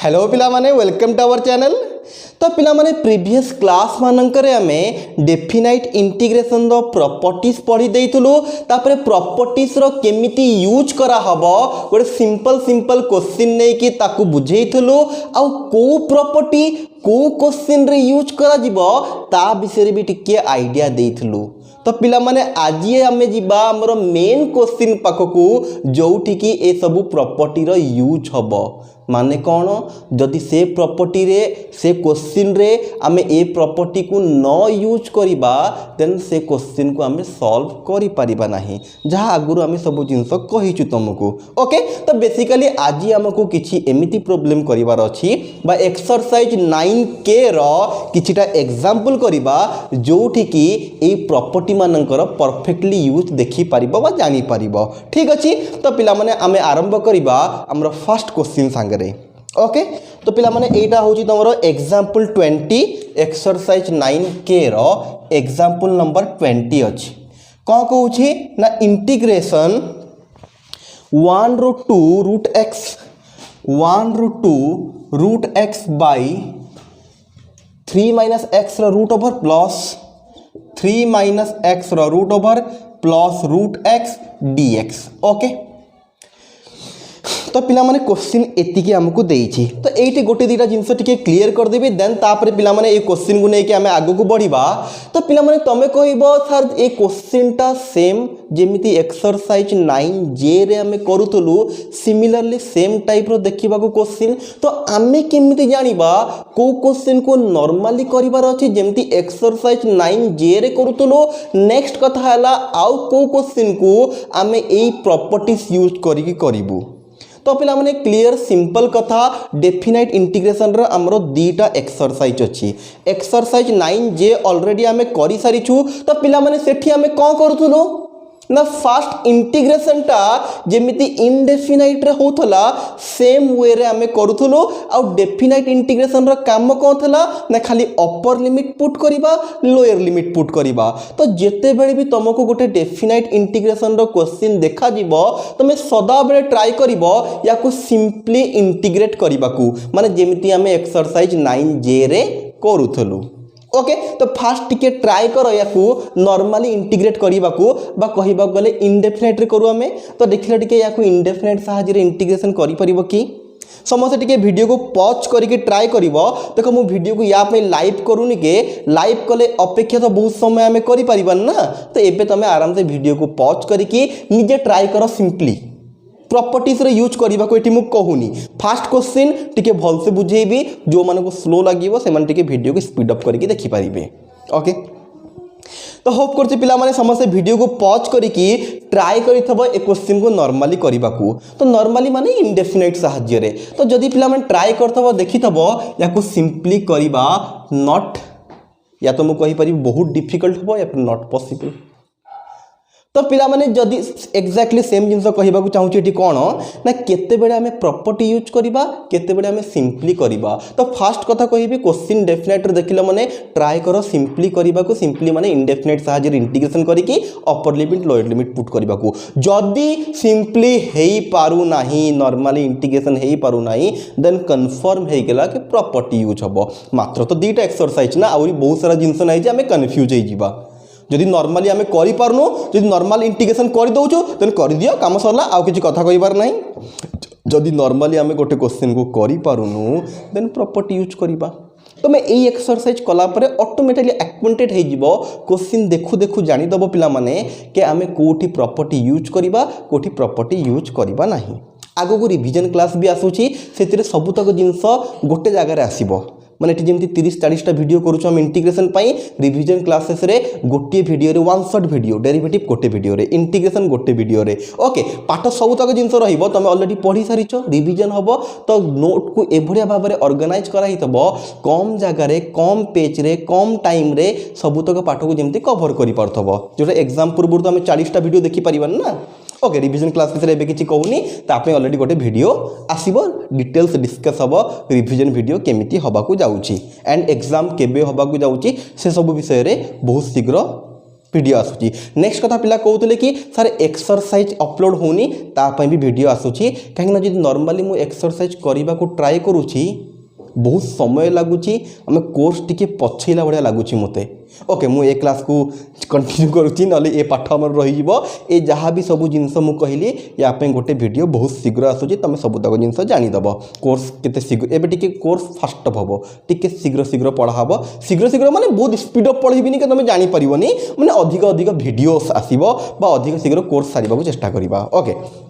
Hello पिला माने welcome to our channel. तो पिला माने प्रीवियस क्लास मानकरे आमे डेफिनाइट इंटीग्रेशन रो प्रॉपर्टीज पढ़ी देइथुलु। तापरे प्रॉपर्टीज रो केमिति यूज करा हबो गोटे सिंपल क्वेश्चन नै कि ताकू बुझेइथुलु। आ को प्रॉपर्टी को क्वेश्चन रे यूज करा जिवो ता विषय भी टिके आईडिया देइथुलु। तो पिला माने आज आमे जिबा हमरो मेन क्वेश्चन पाखकू जोठी कि ए सब प्रॉपर्टी रो यूज हबो। माने कौन जदि से प्रॉपर्टी रे से क्वेश्चन रे आमे ए प्रॉपर्टी को न यूज करिबा देन से क्वेश्चन को आमे सॉल्व करि परिबा नाही जहा आगुरु आमे सब जिंस कहिचु तुमको। ओके तो बेसिकली आज हमको किछि एमिति प्रॉब्लम करिवार अछि बा एक्सरसाइज 9K रो किछिटा एग्जांपल करिबा जोठी कि ए प्रॉपर्टी मानकर परफेक्टली यूज देखि परिबो बा जानि परिबो। ठीक अछि तो पिला माने आमे आरंभ करिबा हमरो फर्स्ट क्वेश्चन संगे। ओके तो पिला माने एटा होची तमरो एग्जांपल 20 एक्सरसाइज 9K रो एग्जांपल नंबर 20 अछि। को कहूची ना integration 1/2 root x by 3 - x रो रूट ओवर प्लस 3 - x रो root over plus root x dx। Okay तो पिला माने क्वेश्चन एतिकी हमको देइछि तो एठी गोटे दीटा जिंस टिके क्लियर कर देबी देन तापर पिला माने ए क्वेश्चन को नेके हमें आगु को बढ़िबा। तो पिला माने तमे कहइबो सर ए क्वेश्चन टा सेम जेमिति एक्सरसाइज 9J रे हमें करूतलु सिमिलरली सेम टाइप रो देखिबा को क्वेश्चन। तो आमे केमिति जानिबा को क्वेश्चन को नॉर्मली करिवार अछि जेमिति एक्सरसाइज 9J रे करूतलु। नेक्स्ट कथा हला आउ को क्वेश्चन को आमे ए प्रॉपर्टीज यूज करिकि करिबु। तो पिला माने क्लियर सिंपल कथा डेफिनाइट इंटीग्रेशन रो हमरो दीटा एक्सरसाइज अछि। एक्सरसाइज 9J ऑलरेडी हमें करि सारिछु। तो पिला माने सेठी हमें कोन करथुलो ना फास्ट इंटीग्रेशन टा जेमिति इनडेफिनाइट रे होथला सेम वे रे हमें करूथुलो। आ डेफिनाइट इंटीग्रेशन रो काम कोन थला ना खाली अपर लिमिट पुट करिबा लोअर लिमिट पुट करिबा। तो जेते बेले भी तुमको गोटे डेफिनाइट इंटीग्रेशन रो क्वेश्चन देखा जिवो तमे सदा बेले ट्राई करिवो याकू सिंपली इंटीग्रेट करिबाकू माने जेमिति हमें एक्सरसाइज 9J रे करूथुलो। ओके तो फास्ट टिके ट्राई करो याकू नॉर्मली इंटीग्रेट करिबाकू बा कहिबा गले इंडेफिनाइट रे करू हमें। तो देखिला टिके याकू इंडेफिनाइट साहाଯ୍य रे इंटीग्रेशन करि परिबो कि समस्त टिके वीडियो को पॉज करके ट्राई करिवो। देखो मु वीडियो को या पे लाइव करूनी के लाइव कले अपेक्षा तो बहुत समय हमें करि परिबन ना। तो एबे तमे आराम से वीडियो को पॉज करके निजे ट्राई करो सिंपली प्रॉपर्टीज रे यूज करिबा को एटी मु कहूनी। फास्ट क्वेश्चन टिके भल से बुझेबी जो माने को स्लो लागिवो से माने टिके वीडियो को स्पीड अप करके देखि परिबे। ओके तो होप करते पिला माने समस्त वीडियो को पॉज करके ट्राई करिथबो ए क्वेश्चन को नॉर्मली करिबाकू। तो नॉर्मली माने इंडेफिनाइट साहाଯ୍य रे। तो जदी पिला माने ट्राई करथबो देखिथबो याकू सिंपली करिबा नॉट या तो मु कहि परि बहुत डिफिकल्ट हो या फिर नॉट पॉसिबल। तो पिला माने जदी एक्जेक्टली सेम जिंस कहिबा को चाहूची एटी कोन ना केते बेले हमें प्रॉपर्टी यूज करिबा केते बेले हमें सिंपली करिबा। तो फास्ट कथा कहिबी क्वेश्चन डेफिनाइट रे देखिला माने ट्राई करो सिंपली करिबा को सिंपली माने इंडेफिनाइट साहाଯ୍य रे इंटीग्रेशन करिकि upper limit lower limit put करिबा को। जदी सिंपली हेई पारु नाही नॉर्मली इंटीग्रेशन हेई पारु नाही देन कंफर्म हे गेला कि प्रॉपर्टी यूज हबो। मात्र तो दीटा एक्सरसाइज ना आउरी बहुत सारा जिंस नाही जे हमें कंफ्यूज हे जिबा। जदि नॉर्मली आमे करि पारनु जदि नॉर्मल इंटीग्रेशन कर दउछु देन कर दियो काम सरला आउ किछि कथा कहिबार नाही। जदि नॉर्मली आमे गोटे क्वेश्चन को करि पारुनु देन प्रॉपर्टी यूज करिबा। तो मैं एई एक्सरसाइज कला परे ऑटोमेटिकली एक्वेंटेड हे जिवो क्वेश्चन देखु देखु जानि दबो पिला माने के आमे कोठी प्रॉपर्टी यूज करिबा कोठी प्रॉपर्टी यूज करिबा नाही। आगो को रिवीजन क्लास भी आसुची सेतिरे सबुतक जिंस गोटे जगह रे आसीबो माने एटी जेमति 30-40 टा वीडियो करूछु हम इंटीग्रेशन पई रिवीजन क्लासेस रे गोटे वीडियो रे वन शॉट वीडियो डेरिवेटिव गोटे वीडियो रे इंटीग्रेशन गोटे वीडियो रे। ओके पाठ सब तक जिंस रहिबो तमे ऑलरेडी पढी सारिछो रिवीजन हबो। तो नोट को एभरिया भाबरे ऑर्गेनाइज करा हितबो कम जगह रे कम पेज रे कम टाइम रे सब तक पाठ को जेमति कवर करि परथबो जोटा एग्जाम पूर्व तो हम 40 टा वीडियो देखि परिबन ना। ओके रिवीजन क्लास रे एबे किछि कहूनी तापे ऑलरेडी गोटे वीडियो आसीबो डिटेल्स डिस्कस हबो रिवीजन वीडियो केमिति हबा को जाउची एंड एग्जाम केबे हबा को जाउची से सब विषय रे बहुत शीघ्र वीडियो आसूची। नेक्स्ट कथा पिला कहते कि सर एक्सरसाइज अपलोड होनी तापाई भी वीडियो आसूची कहीं जी नॉर्मली मु एक्सरसाइज करने को ट्राए करूची बहुत समय लगुच आम कोर्स टी पछेला भाया लगुच मत ओके मु ए क्लास को कंटिन्यू करुँची ना ये पाठ आम रही जहाँ भी सब जिनस मुझे कहली यापाई गोटे वीडियो बहुत शीघ्र आसूची तुम सबुतक जिन जानीदेव कोर्स केते शीघ्र एबे टिके कोर्स फास्ट अप हम टिके शीघ्र शीघ्र पढ़ा शीघ्र शीघ्र माने बहुत स्पीड अप पढ़ेबी कि तुम जानीपारनी माने अधिक अधिक वीडियो आसो अधिक शीघ्र कोर्स सारे चेष्टा करवा ओके।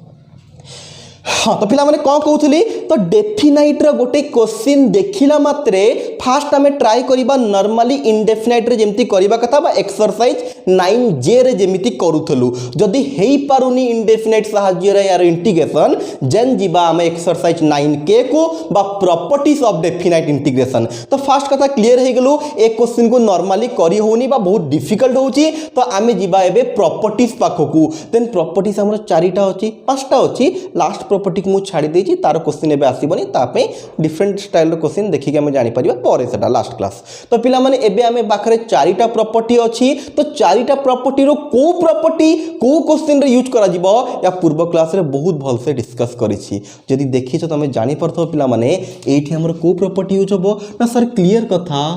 हाँ तो पिला माने कौन कहूली तो डेफिनाइट रो गोटे क्वेश्चन देखिला मात्रे फास्ट आम ट्राए करबा नॉर्मली इनडेफिनाइट रे जेमती करबा कथा बा एक्सरसाइज 9J रे जेमती करूथलु जदी हेई पारुनी इनडेफिनाइट सहाय्य रे यार इंटीग्रेशन जेन जीवा आम एक्सरसाइज 9K को बा प्रॉपर्टीज ऑफ डेफिनाइट इंटीग्रेशन तो फास्ट कथा क्लियर हे गेलु एक क्वेश्चन को नॉर्मली करी होनी बा बहुत डिफिकल्ट होची तो आम जीवा एबे प्रॉपर्टीज पाखकू देन प्रॉपर्टीज हमर चारिटा अछि पांचटा अछि लास्ट प्रॉपर्टी को छाड़ी देछि तार क्वेश्चन एबे आसीबनी तापे डिफरेंट स्टाइल रो क्वेश्चन देखि के हम जानि परिबा परे सेटा लास्ट क्लास तो पिला माने एबे हमें पाखरे चारिटा प्रॉपर्टी अछि तो चारिटा प्रॉपर्टी रो को प्रॉपर्टी को क्वेश्चन रे यूज करा जिवो या पूर्व क्लास रे बहुत भल से डिस्कस करिछि जदि देखि छ तमे जानि परथो पिला माने एठी हमर को प्रॉपर्टी यूज होबो ना सर क्लियर कथा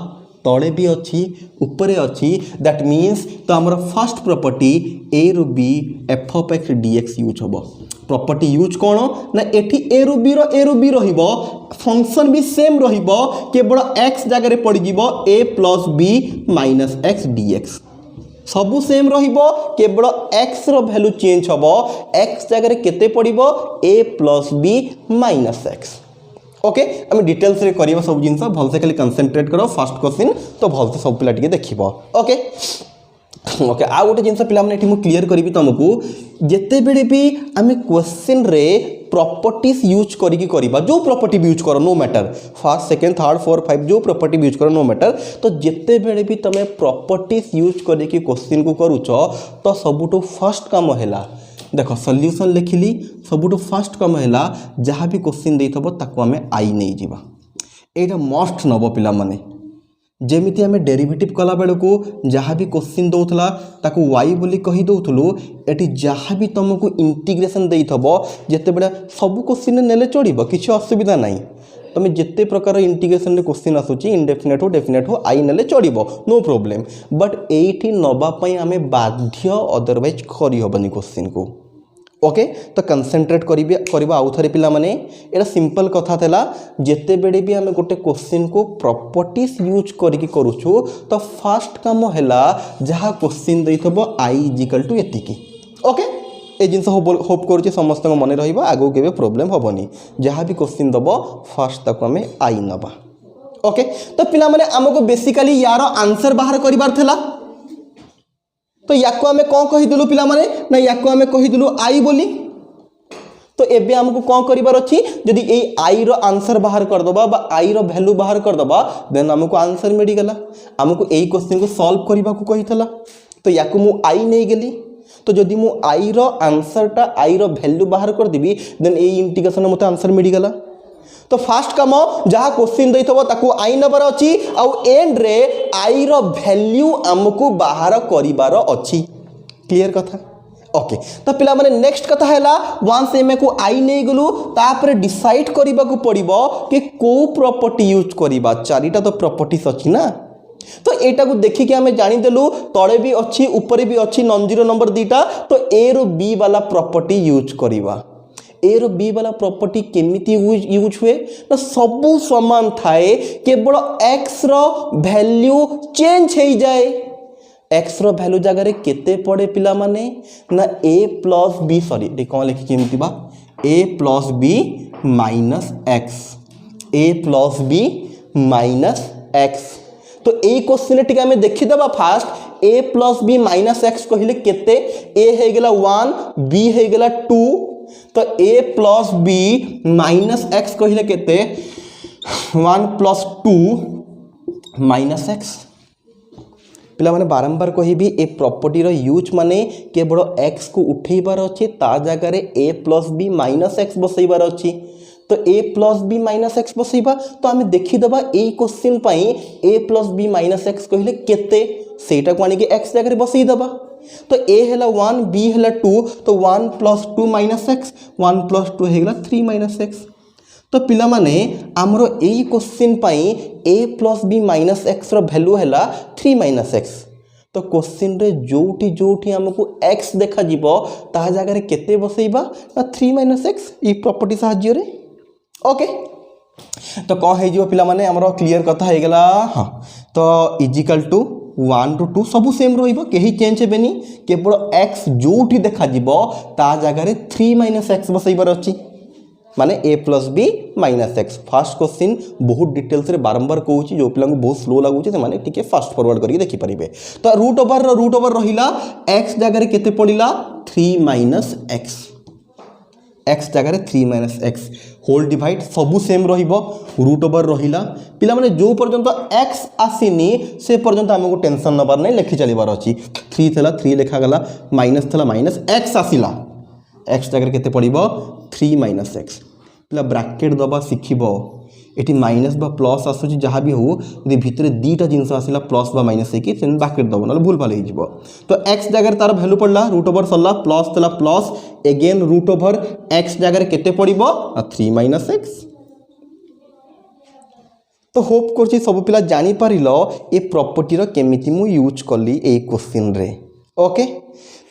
तले भी अच्छी ऊपर अच्छी दैट मीन्स तो आमर फर्स्ट प्रॉपर्टी ए रु B F of X dx use हम प्रॉपर्टी यूज कौन ना एठी ए रु बी रहिबो फंक्शन भी सेम रहिबो केवल एक्स जगह पड़ जिवो A plus B minus x dx सबू सेम रहिबो केवल एक्स रो वैल्यू चेंज हबो एक्स जगह केते पड़िबो A plus B minus x okay आम डिटेल्स रे करिबा सब जिनस भल से खाली कंसंट्रेट करो फर्स्ट क्वेश्चन तो भल से सब पिला टिके देखिबो ओके ओके आ गोटे जिनस पिला माने एठी मु क्लियर करिबी तुमको जेते बेले भी आम क्वेश्चन रे प्रॉपर्टीज यूज करिकी करिबा जो प्रॉपर्टी भी यूज करो no matter first second third fourth five जो प्रॉपर्टी भी यूज करो नो मैटर तो जेते बेले भी तमे प्रॉपर्टीज यूज करिकी क्वेश्चन को करूचो तो सबुटो फर्स्ट काम हैला देख सॉल्यूशन लिखिली सबुठु फास्ट कम है जहाँ भी क्वेश्चन देथबो ताको आमे आई नहीं जीवा एटा मस्ट नब पिला माने जेमिति आमे डेरिवेटिव कला बेल को जहाँ भी क्वेश्चन दौथला ताको y बोली कही दौथलु एटी जहाँ भी तुमको इंटीग्रेशन देथबो जेते बेला सब क्वेश्चन नेले चढ़िबो किछि असुविधा नाही तुम जिते प्रकार इंटीग्रेशन रे क्वेश्चन आसुची इंडेफिनेट हो आई नेले चढ़िबो नो प्रॉब्लम बट एठी नबा पई आमे बाध्य अदरवाइज करि होबनी क्वेश्चन को ओके तो कंसंट्रेट करबा आउ थरे पिला माने एटा सिंपल कथा थेला जेते बेडे भी आमे गोटे क्वेश्चन को प्रॉपर्टीज यूज करिकी करूछु तो फर्स्ट काम हैला जहाँ क्वेश्चन देथबो आई इक्वल टू एतिकी ओके ए जिनस होप करुचे समस्त मन रहिबा आगो केबे प्रॉब्लम होबनी जहाँ भी क्वेश्चन दबो फर्स्ट तक आमे आई नबा ओके तो पिला माने हमको बेसिकली यार आंसर बाहर करिबार थेला तो याको आमे कौन कहीदेलु पिला माने ना याको आमे कहीदेलु आई बोली तो एबे हमको कौन करिबार अछि यदि ए आई रो आंसर बाहर कर दबा बा आई रो वैल्यू बाहर कर दबा देन हमको आंसर मिल गेला हमको एई क्वेश्चन को सॉल्व करबा को कहितला तो याको मु आई नहीं गेली तो जदि मु आई रो आंसरटा आई रो वैल्यू बाहर कर देबी देन ए इंटीग्रेशन मते आंसर मिल गेला तो फास्ट काम जहाँ क्वेश्चन देथबो ताकू आई नंबर अछि आउ एंड रे आई रो वैल्यू हमको बाहर करिबार अछि क्लियर कथा ओके तो पिला माने नेक्स्ट कथा हैला वंस एमे को आई नहीं गलु तापर डिसाइड करिबा को पड़िबो कि को प्रॉपर्टी यूज करिबा चारिटा तो प्रॉपर्टीज अछि ना तो एटा को देखि के हमें जानि देलु तळे भी अछि ऊपर भी अछि नॉन जीरो नंबर दीटा तो ए रो बी वाला प्रॉपर्टी यूज करिबा ए रो बी वाला प्रॉपर्टी केमिति यूज हुए ना सबू समान थाए केवल एक्स रो वैल्यू चेंज हो जाए एक्स रो वैल्यू जगह रे केते पड़े पिला माने ना ए प्लस बी सॉरी कौन लिखि केमिति बा ए प्लस बी माइनस एक्स ए प्लस बी माइनस एक्स तो ए क्वेश्चन टिके हमें देखि दबा फास्ट ए प्लस बी माइनस एक्स कहले केते ए हे गेला 1 बी हे गेला 2 तो ए प्लस बी माइनस एक्स कहले केते 1 प्लस 2 माइनस एक्स पिला माने बारंबार कहिबी ए प्रॉपर्टी रो यूज माने केवल एक्स को उठेबार अछि ता जगह रे ए प्लस बी माइनस एक्स बसैबार अछि तो ए प्लस बी माइनस एक्स बसैबा तो आमे देखि दबा ए क्वेश्चन पई ए प्लस बी माइनस एक्स कहले केते सेटा को आनिके x जगह बसई दबा तो a हैला 1 b हैला 2 तो 1 + 2 - x 1 + 2 हेगला 3 - x तो पिला माने हमरो एई क्वेश्चन पई a + b - x रो वैल्यू हैला 3 - x तो क्वेश्चन रे जोटी जोटी हमको x देखा जीवो ता जगह रे केते बसईबा ना 3 - x ई प्रॉपर्टी साहाय्य रे ओके तो कौन है जो पिला माने हमरो क्लियर कथा हे गला हां तो इजिकल टू 1 to 2 सब सेम रहिबो केही चेंज हेबेनी केवल x जोठी देखा जीवो ता जगह रे 3 - x बसईबार अछि माने a + b - x first question बहुत डिटेल्स रे बारंबार कहूची जो पिला को बहुत स्लो लागुची से माने टिके फास्ट फॉरवर्ड करके देखि परिबे तो रूट ओवर रहिला x जगह रे केते पडिला 3 - x x जगह रे 3 - x होल डिवाइड सबू सेम रहिबो रूट ओवर रहिला पिला माने जो पर्यंत x आसीनी से पर्यंत हमको टेंशन नबर नै लिखि चलीबार अछि 3 थला 3 लिखा गला माइनस थला माइनस x आसीला x जगह केते पडिबो 3 - x पिला ब्रैकेट दबा सिखिबो एटी माइनस बा प्लस आसुची जहाँ भी हो यदि भितर दीटा जिनस आसिला प्लस बा माइनस है कि सेन ब्रैकेट दबो ना भूल भाल हो तो x जगह तार वैल्यू पड़ला रूट ओवर सरला प्लस तला plus again root over x जगह केते पड़िबो 3 - x तो होप करछि सब पिला जानि पारिलो ए प्रॉपर्टी रो केमिति मु यूज करली ए क्वेश्चन रे ओके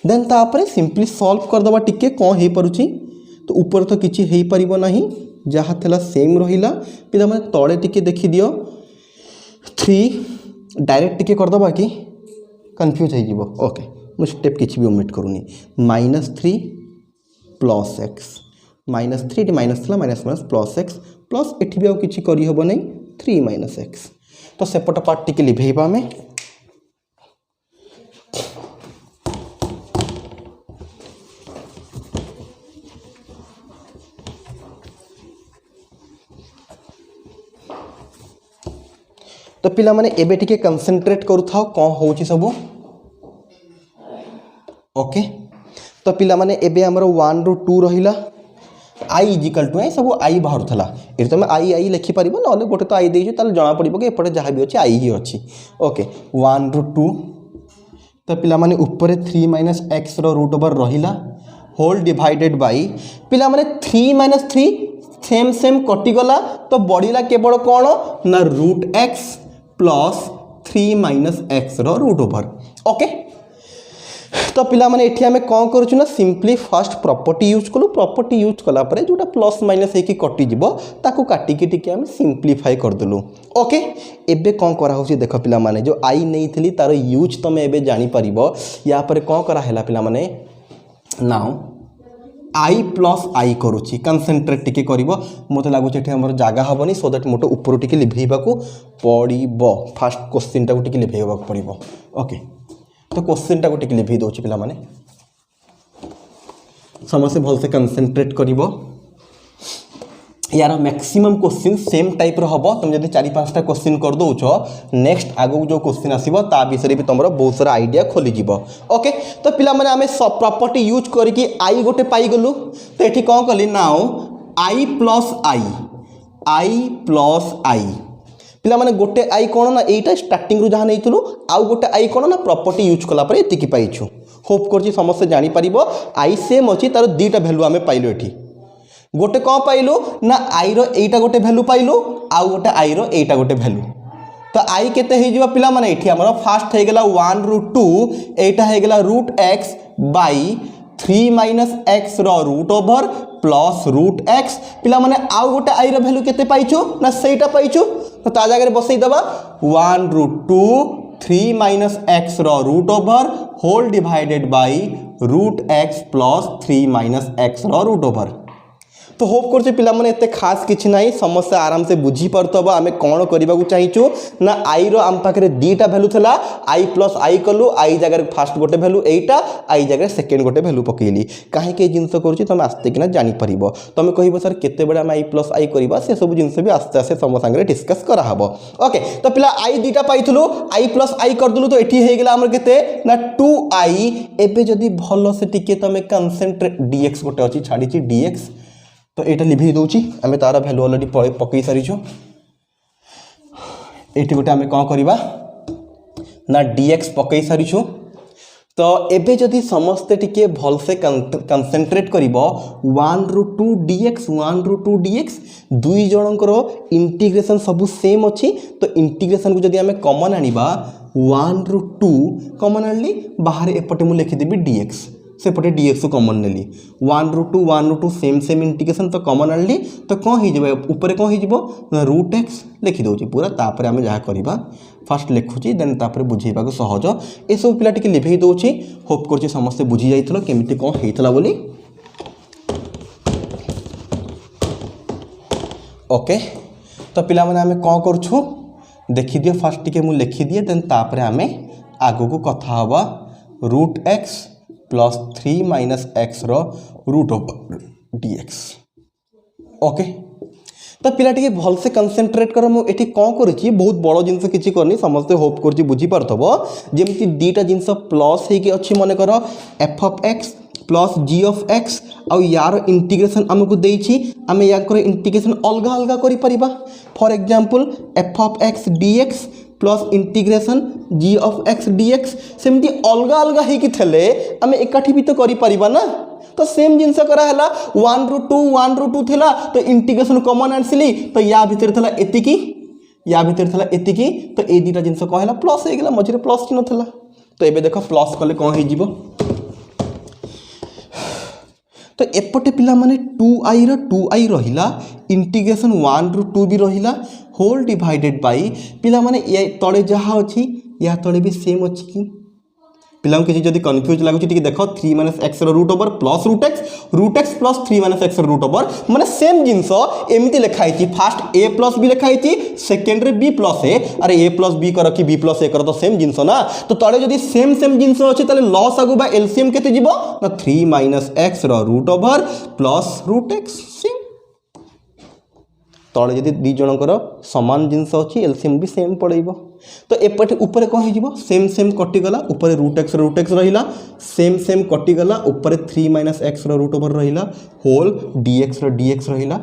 देन तापरे सिंपली सॉल्व कर दबा टिके कोन हे परुछि तो ऊपर तो किछि हे परिबो नाही जहाँ थला सेम रहिला पिला माने तळे टिके देखि दियो 3 डायरेक्ट टिके कर दबा कि कंफ्यूज हे जीवो ओके मु स्टेप किछि भी ओमिट करूनी -3 + x -3 टी माइनस थला minus minus plus x plus एठी भी आ किछि करी हबो नै 3 - x तो सेपट पार्ट टिके लिभेइबा में तो पिला माने एबे टिके कंसंट्रेट करू थाओ कोन होची सब ओके तो पिला माने एबे हमरो 1 रो 2 रहिला i = ए सब i बाहर थला ए तो मैं i लिखि परिबो नले गोटे तो i देइछु ताल जणा पड़िबो कि एपटे जहाँ भी अछि i ही अछि ओके 1 रो 2 तो पिला माने ऊपर 3 - x रो रूट ओवर रहिला होल डिवाइडेड बाय पिला माने 3 - 3 सेम कटि गला तो बढिला केवल कोन ना रूट x प्लस 3 - x रो रूट ओवर ओके तो पिला माने एठी हमें कौन करूछु ना सिंपली फर्स्ट प्रॉपर्टी यूज कलु प्रॉपर्टी यूज कला परे जोटा प्लस माइनस है कि कटि जिवो ताको काटी के टिके हम सिंपलीफाई कर देलु ओके एबे कौन करा होछि देखो पिला माने जो आई नहीं थली तारो यूज तमे एबे जानि परिबो या परे कौन करा हैला पिला माने नाउ i + i करूची कंसंट्रेट टिके करिवो मते लागु एठी हमर जागा हबनी सो दैट मोटो ऊपर टिके लिभेइबा को पड़िबो फर्स्ट क्वेश्चन टा को टिके लिभेइबा को पड़िबो ओके तो क्वेश्चन टा को टिके लिभेइ दोछि पिला माने समस्या भल से कंसंट्रेट करिवो यार मैक्सिमम क्वेश्चन सेम टाइप रो हबो तुम जदी 4-5टा क्वेश्चन कर दोछो नेक्स्ट आगो जो क्वेश्चन आसीबो ता विषय भी तुमरो बहुत सारा आइडिया खोली जीवो ओके तो पिला माने हमें सब प्रॉपर्टी यूज करी कि i गोटे पाई गलु तो एठी कोन कली नाउ i + i पिला माने गोटे i कोन ना एटा स्टार्टिंग रु जहा नैथुलु आ गोटे i कोन ना प्रॉपर्टी यूज कला पर एतिकी पाइछु होप करछि समस्त जानि परिबो i सेम अछि तार दीटा वैल्यू हमें पाइलो एठी गोटे कौन पाइलु ना आई रो एटा गोटे वैल्यू पाइलु आ गोटे आई रो एटा गोटे वैल्यू तो आई केते हे जिवो पिला माने एठी हमरो फर्स्ट हे गेला 1 रू 2 एटा हे गेला रूट x बाय 3 - x रो root over plus root x पिला माने आ गोटे आई रो वैल्यू केते पाइछु ना सेटा पाइछु तो ता जगह रे बसई दबा 1 रू 2 3 - x रो root over whole divided by root x plus 3 - x रो रूट ओवर तो होप करछे पिला माने एते खास किछ नाही समस्या आराम से बुझी परतबा हमें कोन करिबा को चाहिचो ना आई रो आम पाखरे दीटा वैल्यू थला i + i कलु i जगह फर्स्ट गोटे वैल्यू एटा i जगह सेकंड गोटे वैल्यू पकेली काहे के जिंस करूची तुम आस्ते किना जानि परिबो तुम कहिबो सर केते बडा हम i + i करबा से सब जिंस भी आस्ते आस्ते सम संगे डिस्कस करा हबो ओके तो पिला i दीटा पाइथलु i + i कर दलु तो एठी हे गेला हमर केते ना 2i एबे जदी भलो से टिके तमे कंसंट्रेट dx गोटे अछि छाडीची dx तो एटा लिभि दोची हमें तारा वैल्यू ऑलरेडी पकई सारी छो एटी गोटे हमें कौन करबा ना dx पकई सारिछु। तो एबे जदि समस्ते टिके भलसे कंसेंट्रेट करिबो 1/2 dx 1/2 dx दुई जनकर इंटीग्रेशन सब सेम अच्छी। तो इंटीग्रेशन को जदि आमे कॉमन आनिबा 1/2 कॉमन आनली बाहर एपटे मु लिखिदेबी dx सेपटे dx को कॉमन नेली 1/2 सेम सेम इंटीग्रेशन तो कॉमन आनली तो कौन हो जाए ऊपर कौन हो √x लिखि दउची पूरा। तापर आमे जहाँ करबा फास्ट लिखुची देन तापर बुझेबा को सहज ए सब पिला टिके लिभेई दउची। होप करची समस्त बुझी जाइथलो केमिति कोन हेइथला बोली। ओके तो पिला माने आमे कोन करछु देखि दियो फास्ट टिके मु लिखि दिए देन तापर आमे आगो को कथा हवा √x प्लस 3 - x रो √dx। ओके तो पिला टिके भल से कंसेंट्रेट कर मु एठी कोन करछि बहुत बड़ जिंस किछि करनी समस्त होप करछि बुझी परथबो। जेमति दीटा जिंस प्लस हे के अछि माने कर f(x) प्लस g(x) आउ यार इंटीग्रेशन हमको देछि आमे या कर इंटीग्रेशन अलगा अलगा करि परिबा। For example f(x) dx plus integration g(x) dx सेमति अलगा अलगा हे कि थले आमे एकाठी भी तो करि परिबा ना। तो सेम जिनस करा हला 1/2 थिला तो इंटीग्रेशन कॉमन आनसिली तो या भीतर थला एतिकी या भीतर थला एतिकी तो ए दीटा जिनस कहला प्लस हे गेला मझिरे प्लस चिन्ह थला। तो एबे देखो प्लस कले कोन हे जिवो तो एपटे पिला माने 2i रो 2i रहिला इंटीग्रेशन 1/2 भी रहिला होल डिवाइडेड बाय पिला माने ये तळे जहा अछि या तळे भी सेम अछि कि पिलांग किसी जदि कंफ्यूज लागुछि टिके देखो 3 - x रो root over plus √x plus 3 - x रो रूट ओवर माने सेम जिंस एमिति लिखाई छी। फास्ट a प्लस b लिखाई छी सेकंड रे b प्लस a अरे a प्लस b कर कि b प्लस a कर तो सेम जिंस ना। तो तळे जदि सेम जिंस अछि तले लॉस आगु बा एलसीएम केते जिवो ना 3 - x रो root over plus √x same. तळे जदि दी जनकर समान जिंस अछि एलसीएम भी सेम पड़ैबो। तो एपटे ऊपर कौन हो सेम कटिगला ऊपर √x रहिला सेम कटिगला ऊपर 3 - x रूट ओवर रहिला होल dx रहिला।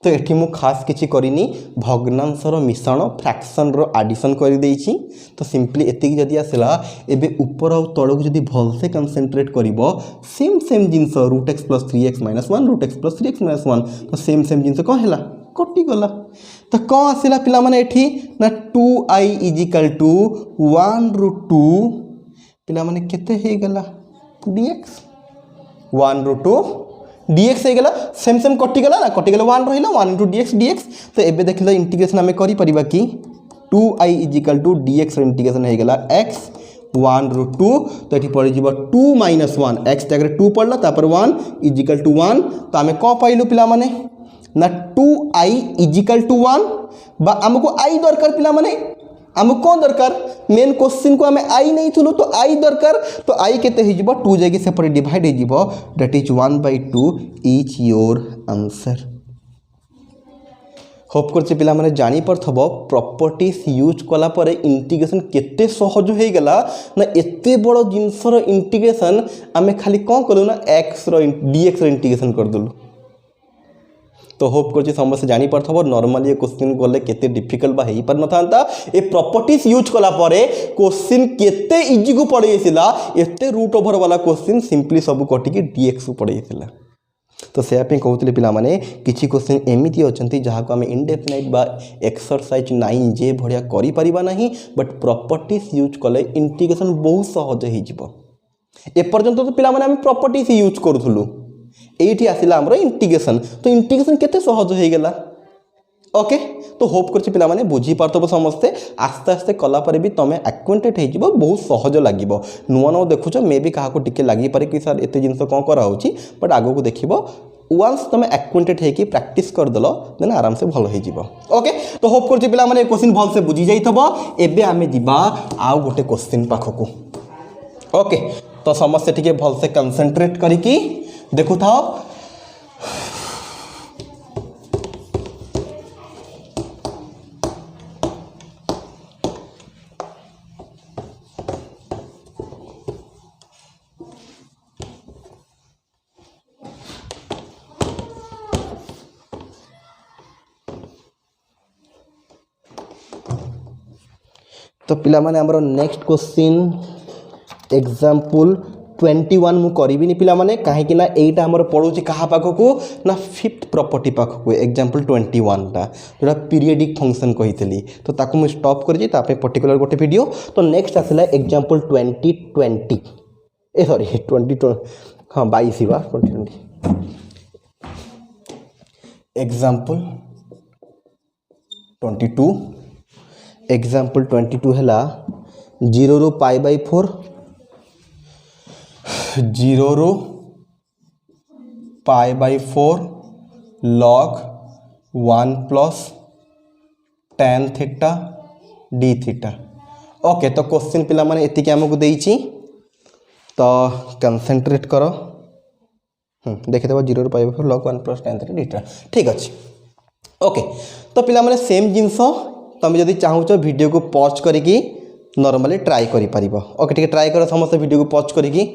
तो एठी मु खास किछि करिनी भग्नांशर मिश्रण फ्रैक्शन रो एडिशन करि देइछि। तो सिंपली एतिक जदि आसला एबे ऊपर आ तळक जदि भल से कंसेंट्रेट करिवो सेम जिंस √x + 3x - 1 √x + 3x - 1 तो सेम जिंस कोन हैला कटि गला। तो कौन आसला पिला माने एठी ना 2i = 1/2 पिला माने केते हे गला dx 1/2 dx हे गला सेम कटि गला ना कटि गला 1 रहिला 1 * dx। तो एबे देखिला इंटीग्रेशन हमें करि परिबा कि 2i = dx रो इंटीग्रेशन हे गला x 1/2 तो एठी पड़ि जिवो 2 - 1 x जगह 2 पड़ला तापर 1 = 1 तो हमें को पाइलु पिला माने ना 2i = 1 बा हमको i दरकार पिला माने हमको कौन दरकार मेन क्वेश्चन को हमें i नहीं थुलु तो i दरकार तो i केते हे जिवो 2 जगह से पर डिवाइड हे जिवो that is 1/2 is your answer. Hope करछि पिला माने जानि परथबो प्रॉपर्टीज यूज कला परे इंटीग्रेशन केते सहज हे गला ना एते बड़ जिंसर इंटीग्रेशन हमें खाली कोन करलु ना x रो dx रो इंटीग्रेशन कर दलु। तो होप करछि समस्त जानि परथबो नॉर्मली ये क्वेश्चन गले केते डिफिकल्ट बा हेई पर न थांता ए प्रॉपर्टीज यूज कला परे क्वेश्चन केते इजी को पड़ेसिला एते रूट ओवर वाला क्वेश्चन सिंपली सब कटि के dx को पड़ेसिला। तो से आपे कहउतले पिला माने किछि क्वेश्चन एमिति अछंती जहा को हम इंडेफिनाइट बा एक्सरसाइज 9 जे भड़िया करि परिबा नाही बट प्रॉपर्टीज यूज कले इंटीग्रेशन बहुत सहज हे जिवो। ए पर्यंत तो पिला माने हम प्रॉपर्टीज यूज करथुलु एठी आसिला हमरो इंटीग्रेशन तो इंटीग्रेशन केते सहज हे गेला। ओके तो होप करछि पिला माने बुझी पारतबो समस्ते आस्ते आस्ते कला परे भी तमे एक्वेंटेड हे जिवो बहुत सहज लागिवो। नुआ देखुछ मे भी काहा को टिके लागि पारे कि सर एते जिंस कोन करा होची बट आगो को देखिवो वंस तमे एक्वेंटेड हे कि प्रैक्टिस कर दलो देन आराम से भलो हे जिवो। ओके तो होप करछि पिला माने क्वेश्चन भल से बुझी जाइथबो। एबे आमे जिबा आ गोटे क्वेश्चन पाखकू। ओके तो समस्ते टिके भल से कंसंट्रेट करी कि देखु था तो पिला माने हमरो नेक्स्ट क्वेश्चन एग्जांपल 21 मु करिबिनी पिला माने काहे कि ना एटा हमर पढौची कहा पाखकू ना फिफ्थ प्रॉपर्टी पाखकू एग्जांपल 21 टा जोटा पीरियडिक फंक्शन कहितली तो ताकू मु स्टॉप कर जे तापे पर्टिकुलर गोटे वीडियो तो नेक्स्ट आसला एग्जांपल 2020 ए सॉरी 20 हां 22 बा 2020 एग्जांपल 22 एग्जांपल 22 हला 0 रो पाई बाय 4 0 रो pi by 4 log 1 plus tan theta d theta okay तो क्वेश्चन पिला माने एति के हमकु देइची तो कंसंट्रेट करो देखि देबो 0 रो pi by 4 log 1 plus tan theta d theta ठीक अछि ओके तो पिला माने सेम जिंसो तुम जदि चाहूचो वीडियो को पॉज करिकी नॉर्मली ट्राई करि परिबो ओके ठीक ट्राई करो समस्त वीडियो को पॉज करिकी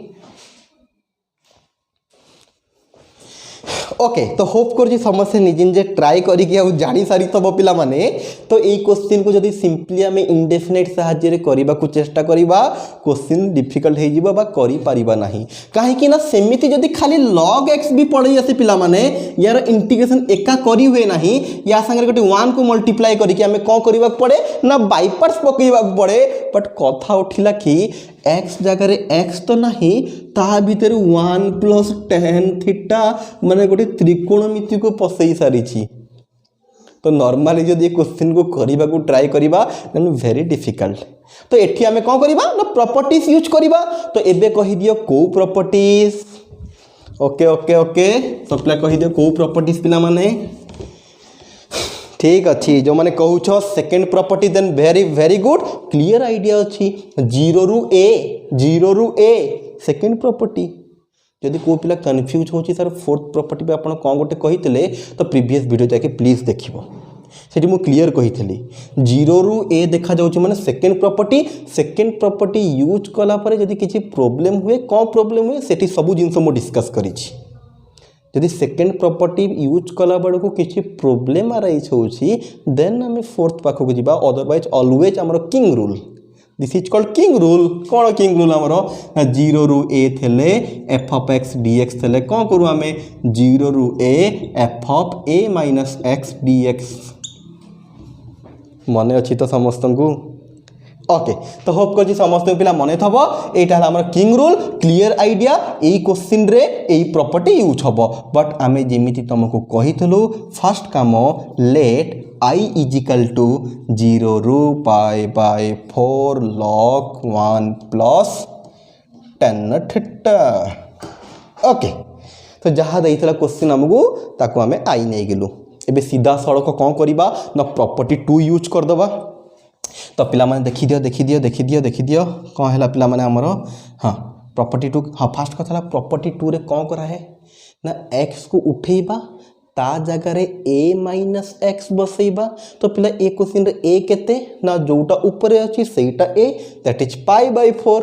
ओके तो होप कर समस्या निजे निजे ट्राई करिकी जानी सारी तब पिला माने तो ये क्वेश्चन को जदि सिंपली आम इंडेफिनेट साहाय्य करबा को चेष्टा करबा क्वेश्चन डिफिकल्ट हो जिबा बा करि परिबा नाही काहे कि ना सेमिति जदि खाली log x भी पढ़ी आसे पिला माने यार इंटीग्रेशन एका करी हुए नाही या संगे गोटे 1 को मल्टीप्लाई करिकी आमे कोन करबा पड़े ना बाय पार्ट्स पकईबा पड़े बट कथा उठिला कि x जगह x तो नहीं ता भीतर 1 प्लस tan थीटा माने गोटे त्रिकोणमिति को पसई सारी तो नॉर्मली जब ये क्वेश्चन को करबा को ट्राई करबा देन वेरी डिफिकल्ट तो एठी हमें कौन करबा ना प्रॉपर्टीज यूज करबा तो एबे कहि दियो को प्रॉपर्टीज ओके ओके ओके तो पिला कहि दियो को प्रॉपर्टीज पिला माने ठीक अच्छी जो मैंने कहूछ second property then very very good clear idea अच्छी 0 रु a सेकेंड प्रॉपर्टी जदि को पिला कंफ्यूज होची सर फोर्थ प्रॉपर्टी पे आपण कोन गोटे कहितले तो प्रीवियस वीडियो जाके प्लीज देखिबो सेठी मु क्लियर कहितली 0 रु a देखा जाउची माने सेकेंड प्रॉपर्टी यूज कला परे जदि किछि प्रॉब्लम हुए कोन प्रॉब्लम हुए सेठी सब जिंस मु डिस्कस करिछि जदि सेकेंड प्रॉपर्टी यूज कला बड़ को किछि प्रॉब्लम अराइज होची देन हमें फोर्थ पाखो को जिबा अदरवाइज ऑलवेज हमरो king rule this is called king rule कौन किंग रूल हमरो 0 रु a थेले f of x dx थेले कौन करू हमें 0 रु a f of a minus x dx मने अछि तो समस्तंकु ओके तो होप कर समस्त पिला मन थबो एटा हमर किंग रूल क्लियर आइडिया ए क्वेश्चन रे ए प्रॉपर्टी यूज हबो बट आमे जेमिति तुमको कहितलो फर्स्ट काम late I is equal to 0 ru pi by 4 log 1 plus tan theta okay तो जहाँ देइतला क्वेश्चन हमको ताको हमें आई नहीं गेलु एबे सीधा सड़क कौन करबा ना प्रॉपर्टी 2 यूज कर दबा तो पिला माने देखि दियो कौन है पिला माने हमरो हाँ प्रॉपर्टी 2 हाँ फास्ट कथा प्रॉपर्टी 2 रे कौन करा है ना x को उठेबा ता जगह रे a माइनस x बसेबा तो पिला ए क्वेश्चन रे a केते ना जोटा ऊपर अछि सेटा a that is pi by 4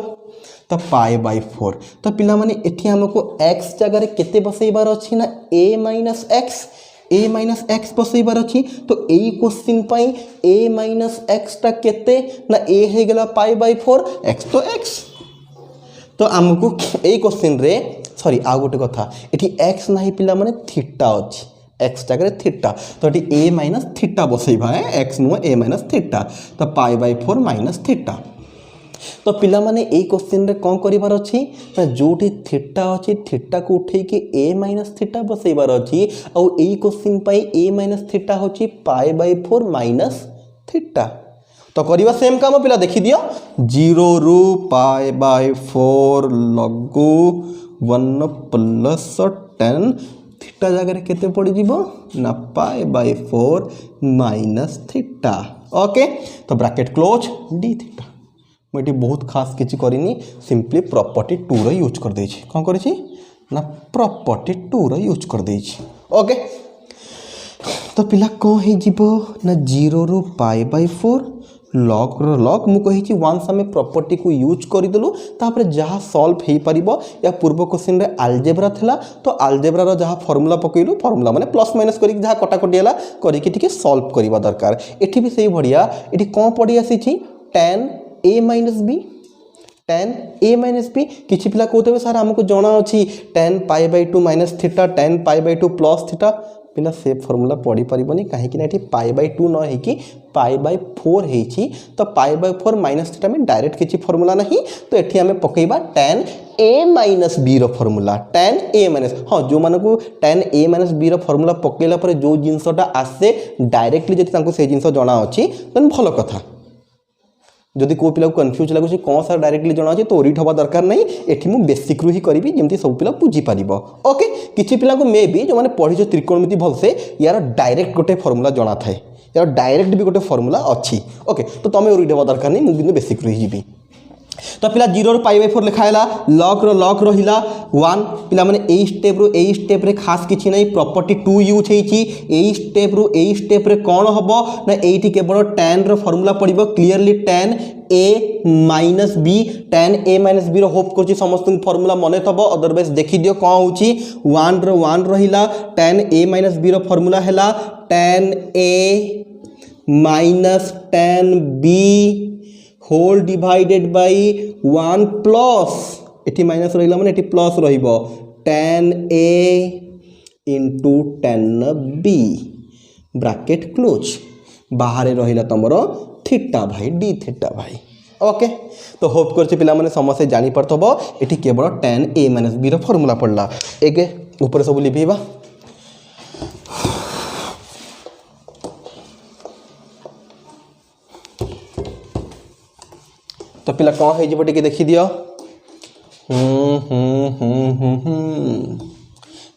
तो पाई बाय 4 तो पिला माने एठी हमको x जगह रे केते बसेबार अछि ना a माइनस x बसेबार अछि तो ए क्वेश्चन पई a माइनस x ता केते ना a हे गेला पाई बाय 4 x तो x तो हमको ए क्वेश्चन रे सॉरी आ गोटे कथा एठी x नाही पिला माने थीटा अछि x जगह थीटा तो ये a माइनस थीटा बसैबा है x नु a माइनस थीटा तो पाई बाय 4 माइनस थीटा तो पिला माने ए क्वेश्चन रे कोन करिवार अछि ना जोठी थीटा अछि थीटा को उठे के a माइनस थीटा बसैबार अछि और ए क्वेश्चन पई a माइनस थीटा होछि पाई बाय 4 माइनस थीटा तो करिवा सेम काम पिला देखि दियो 0 रु pi by 4 log 1 plus tan theta जगह केते पड़ी जीवो ना पाई बाय 4 माइनस थीटा ओके तो ब्रैकेट क्लोज डी थीटा मुझे बहुत खास किसी करिनी सिंपली प्रॉपर्टी 2 रो यूज कर देछि कोन करिछि ना प्रॉपर्टी 2 रो यूज कर देछि ओके तो पिला को हे जीवो ना 0 रु पाई बाय 4 लॉग मु कहि वंस हमें प्रॉपर्टी को यूज कर देलु तापर जहाँ सॉल्व हो पारिबो या पूर्व क्वेश्चन रे अलजेब्रा थिला तो अलजेब्रा रो जहाँ फार्मूला पकइलु फार्मूला माने प्लस माइनस करी जहाँ कटाकटी हला करी कि सॉल्व करबा दरकार एठी भी सही बढ़िया एठी कोन पड़ी आसी छी tan a minus B, tan a minus B. किसी पिला कहते सर आमको जना अच्छी tan pi by two minus theta tan pi by two plus theta, पिला से फॉर्मूला पढ़ी पारिबनी कहीं ये पाई बाई टू न हो पाई बाई फोर होती, तो pi by four minus theta में डायरेक्ट किसी फॉर्मूला नहीं, तो ये आम पकईबा tan a minus B formula, tan a minus हाँ जो मानक tan a minus B formula पकईला पर जो जिनसटा आसे डायरेक्टली जब से जिनस जना अच्छी देन भल कथा। जदि को पिला कन्फ्यूज लगुच कौन सर डायरेक्टली जना अच्छे तो ओरिट हवा दरकार नहीं, एठी मु बेसिक रु ही करी जमी सब पिला बुझी पार। ओके किसी पिला मे भी जो मैंने पढ़ी त्रिकोणमिति भलसे यार डायरेक्ट गोटे फॉर्मूला जना थाए, यार डायरेक्ट भी गोटे फॉर्मूला अच्छी। ओके तो तुम ओरिट हवा दरकार नहीं, मुझे बेसिक रु ही जी। तो पिला 0 ରୁ पाई बाई फोर लिखाला, लॉक रहिला 1, पिला माने ए स्टेप रे खास किछि नहीं, प्रॉपर्टी 2 यूज हेछि। ए स्टेप रे कोन हबो ना एठी केवल tan रो फार्मूला पड़िबो, clearly tan a minus b, tan a minus b रो होप करछि समस्त फार्मूला मने थबो, अदरवाइज देखि दियो कोन होछि 1 रो 1 रहिला, tan a माइनस b रो फार्मूला हैला tan a minus tan b whole divided by 1 plus एटी माइनस रहिला माने एटी प्लस रहिबो tan a into tan b bracket close, बाहर रहिला तमरो थीटा भाई डी थीटा भाई। ओके तो होप करछि पिला माने समस्या जानि परथबो, एटी केवल tan a माइनस b रो फार्मूला पड़ला। एके ऊपर सब लिखिबा, तो पिला कौन हो देखी दियो।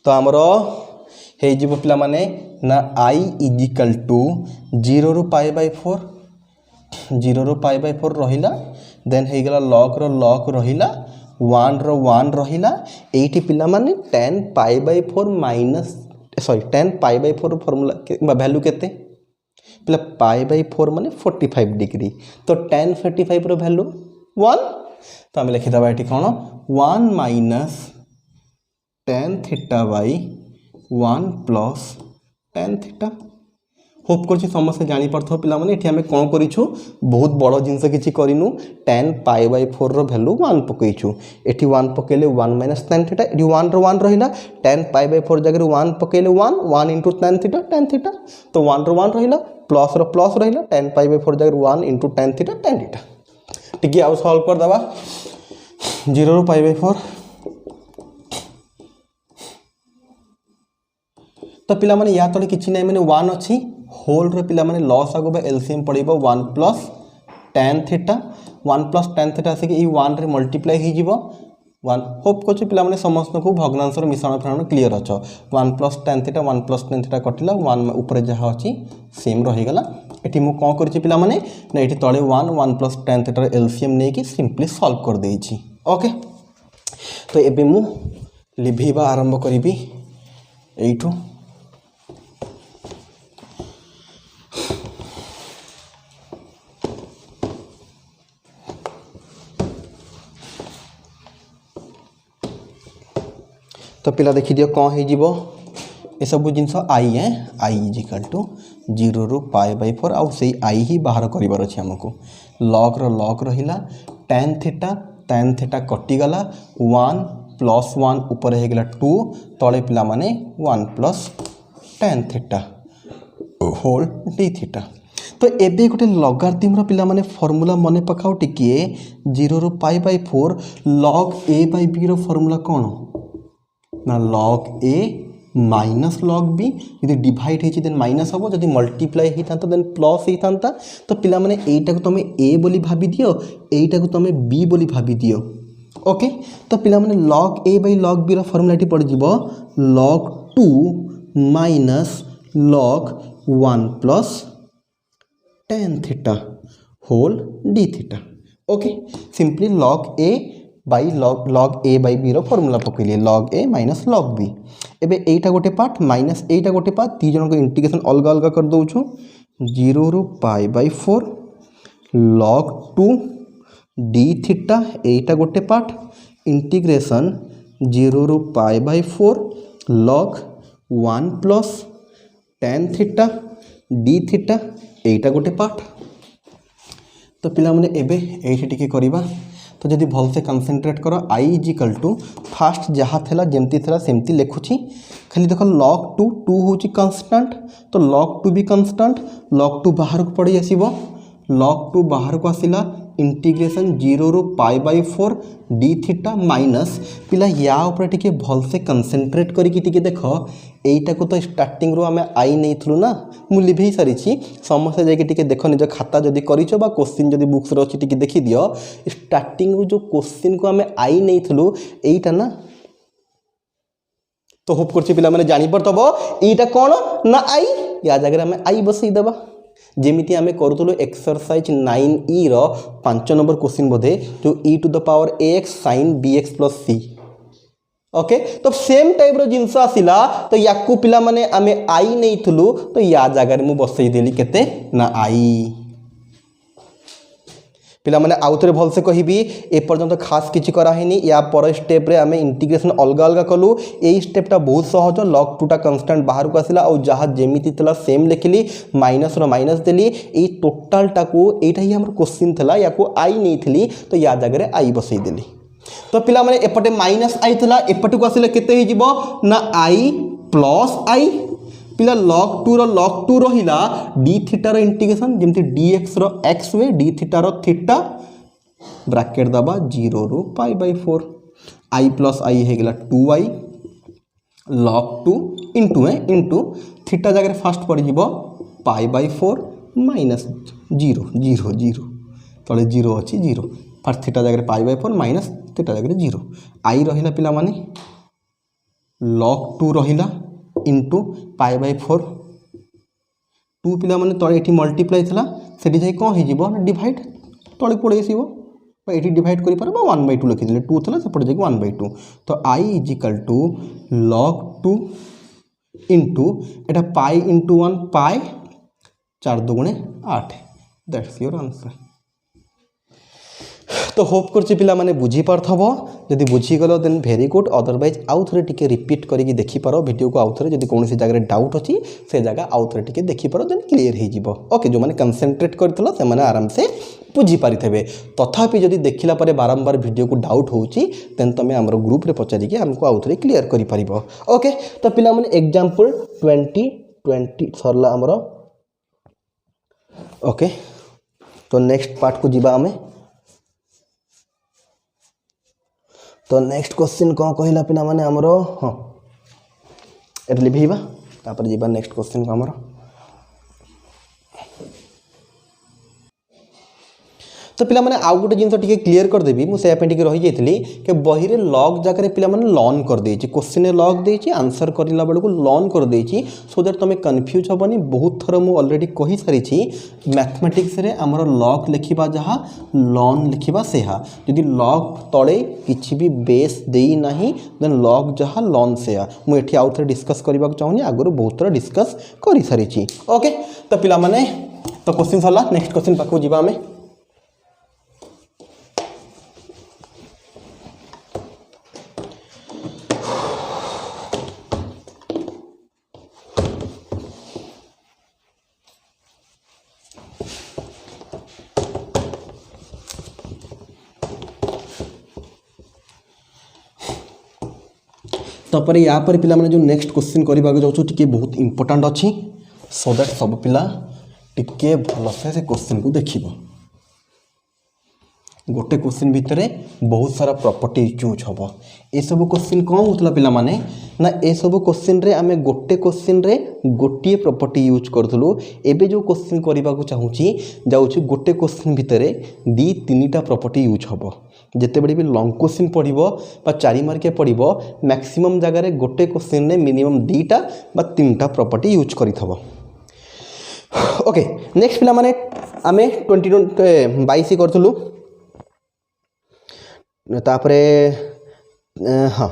तो आमर हो पिला माने ना i इज इक्वल टू 0 ରୁ पाई बाई 4, 0 ରୁ पाई बाई 4 रहिला, देन हो गला लॉक रो लॉक रहिला 1 रो 1 रहिला, एठी पिला माने tan pi by 4 minus sorry tan pi by 4 formula value केते पिला पाई बाई 4 माने 45 डिग्री, तो tan 45 रो वैल्यू 1, तो आम लिखिदा ये कौन 1 minus tan theta by 1 plus tan theta. Hope कर समस्या जानी पार्थ पिला माने एठी आमे कौन करिछु, बहुत बड़ जिनस किछि करिनु, tan पाई बाई 4 रो वैल्यू 1 पकईछु, एठी 1 पकेले 1 माइनस tan थीटा, एठी 1 रो 1 रहिला, tan पाई बाई 4 जगह 1 पकेले 1 इंटू tan थीटा, तो 1 रो 1 रहिला, प्लस रो प्लस रहिला, tan पाई बाई 4 जगह 1 इंटू tan थीटा। ठीक है, आउ सॉल्व कर दबा 0 ରୁ पाई बाई 4, तो पिला माने या तले किछि नै माने 1 अछि, होल रे पिला माने लॉस आगो बा एलसीएम पड़िबो 1 plus tan theta, 1 plus tan theta से कि 1 रे मल्टीप्लाई हो जिवो 1। होप करछि पिला माने समस्त को भग्नांशर मिश्रण फेरण क्लियर अछ, 1 plus tan theta 1 plus tan theta कटिला, 1 ऊपर जहा अछि सेम रहि गला। एठी मु कोन करछि पिला माने ना एठी तळे 1 प्लस tan थीटा एलसीएम नै कि सिंपली सॉल्व कर देछि। ओके तो एबे मु लिभिबा आरंभ करिबी एठू। तो पिला देखि दियो कौन हो जीवो ए सब जिनस आई है, आई इज इक्वल टू 0 ରୁ पाई बाई 4, आउ से आई ही बाहर करिवार अछि हमको, लॉग रो लॉग रहिला tan थीटा कटिगला 1 प्लस 1 ऊपर हो गला 2, तले पिला माने 1 plus tan theta whole D theta. तो एबे गोटे लॉगारिथम रो पिला माने फार्मूला मने पकाओ टिके, 0 ରୁ pi by 4 log a by b रो फार्मूला कोन ना log a minus log b, यदि डिवाइड होती देन माइनस हम, जब मल्टीप्लाई होता देन प्लस होता। तो पिला माने एटा को तुम a बोली भाभी दियो, एटा को तुम b बोली भाभी दियो। ओके तो पिला माने log a by log b रो फार्मूला एटी पड़ जिवो log 2 minus log 1 plus tan theta whole d theta. Okay simply log a by log a by b रो फार्मूला पकईले log a minus log b। एबे एटा गोटे पार्ट माइनस एटा गोटे part, दी जन को इंटीग्रेशन अलग अलग कर दउछु, 0 ରୁ pi by 4 log 2 d theta एटा गोटे पार्ट, इंटीग्रेशन 0 ରୁ pi by 4 log 1 plus tan theta d theta एटा गोटे पार्ट। तो पिला माने एबे एठी टिके करिबा तो जदि भल से कंसंट्रेट कर I is equal to fast जहाँ थेला जेमती थेला सेमती लिखुची खाली देख log 2 होची कांस्टेंट तो log 2 भी कांस्टेंट log 2 बाहर को पड़ी आसीबो log 2 बाहर को आसिला इंटीग्रेशन 0 रु π/4 d थीटा माइनस पिला या ऊपर टिके भल से कंसंट्रेट करिकी टिके देख एटा को तो स्टार्टिंग रो हमें आई नहीं थलु ना मु लिभेई सारी समस्या जाके टिके देख निज खाता जदि करिछो बा क्वेश्चन जदि बुक्स रो अछि टिके देखि दियो स्टार्टिंग रो जो क्वेश्चन को हमें आई नहीं थलु एटा ना तो होप करछि पिला माने जानि परतबो एटा कोन ना आई या जगह हमें आई बसई देबा जेमिति आमे करूथलो एक्सरसाइज 9E रो 5 नंबर क्वेश्चन बोधे जो e to the power ax sin bx plus c okay तो सेम टाइप रो जिंस आसिला तो याकू पिला माने आमे आई नहीं थलु तो या जगह मु बसई देली केते ना आई पिला माने आउथरे भल से कहिबी ए पर्यंत खास किछि करा हेनी या पर स्टेप रे आमे इंटीग्रेशन अलग अलग कलु एई स्टेपटा बहुत सहज log 2 टा कांस्टेंट बाहर को आसिला और जहा जेमिति तला सेम लिखली माइनस रो माइनस देली ए टोटल टा को एटा ही हमर क्वेश्चन थला या को आई नहीं थली तो या जगह रे आई बसई देली तो पिला माने एपटे माइनस आई थला एपटे को आसिले केते ही जिवो ना आई प्लस आई पिला log 2 रो log 2 रहिला d theta rho integration जेमति dx रो x वे d theta rho theta bracket दबा 0 रु π/4 i प्लस आई हे गेला 2i log 2 इनटू थीटा जगह फास्ट पड़ जिवो π/4 माइनस 0 0 0 तले 0 अछि 0 फास्ट थीटा जगह π/4 माइनस थीटा जगह 0 i रहिला पिला माने log 2 रहिला इंटू π/4 2 पिला माने तळे एठी मल्टीप्लाई थला सेठी जाई कोन हे जिवो डिवाइड तळे पळे आसीबो बा एठी डिवाइड करि परबा 1/2 लिखि दिले 2 थला सेपट जाई 1/2 तो i is equal to log 2 into एटा पाई इंटू 1 पाई 4 दुगुणे 8 दैट्स योर आंसर तो होप करछि पिला माने बुझी पारथबो जदि बुझी गलो देन वेरी गुड अदरवाइज आउ थरे टिके रिपीट करिकि देखि पारो वीडियो को आउ थरे जदि कोनोसी जगह रे डाउट अछि से जगह आउ थरे टिके देखि पारो देन क्लियर हे जिवो ओके जो माने कंसंट्रेट करथलो से माने आराम से बुझी पारिथबे तथापि जदि देखिला परे बारंबार वीडियो को डाउट होउची देन तमे हमरो ग्रुप रे पचारि के हमको आउ थरे क्लियर करि परिबो ओके तो पिला माने एग्जांपल 20 सरला हमरो ओके तो नेक्स्ट पार्ट को जिबा हमें तो नेक्स्ट क्वेश्चन कौन कहला पिना माने हमरो हां एट लिभिबा तापर जीबा नेक्स्ट क्वेश्चन को हमरो तो पिला माने आउ गोटे जिंस टिके क्लियर कर देबी मु से टिके रहि जाइतली के बही रे लॉग जाकर पिला माने लॉन कर देछि क्वेश्चन ने लॉग देछि आंसर करिला बेल को लॉन कर देछि सो दैट तमे कंफ्यूज होबनी बहुत थर मु ऑलरेडी कहि सारी छी मैथमेटिक्स रे हमरो लॉग लिखिबा जहा लॉन लिखिबा सेहा यदि लॉग तळे किछि भी बेस देई नाही देन लॉग जहा लॉन सेहा मु एठी आउ थरे डिस्कस करबा चाहूनी आगरो बहुत थर डिस्कस करि सारी छी ओके तो पिला माने तो क्वेश्चन सरला नेक्स्ट क्वेश्चन पाखो जिबा हमें तापर या पर पिला माने जो नेक्स्ट क्वेश्चन करबा के जाउछु टिके बहुत इंपोर्टेंट अछि सो दैट सब पिला टिके भलो से क्वेश्चन को देखिबो गोटे क्वेश्चन भितरे बहुत सारा प्रॉपर्टी यूज होबो ए सब क्वेश्चन कोन होतला पिला माने ना ए सब क्वेश्चन रे हमें गोटे क्वेश्चन रे गोटिए प्रॉपर्टी यूज करथलो एबे जो क्वेश्चन करबा को चाहूची जाउछु गोटे क्वेश्चन भितरे दी तीनटा प्रॉपर्टी यूज होबो जेते बड़ी भी लॉन्ग क्वेश्चन पढ़िबो बा 4 मार्क के पढ़िबो मैक्सिमम जगह रे गोटे क्वेश्चन रे मिनिमम 2टा बा 3टा प्रॉपर्टी यूज करिथबो ओके नेक्स्ट पिला माने हमें 22 करथलु तापरे हाँ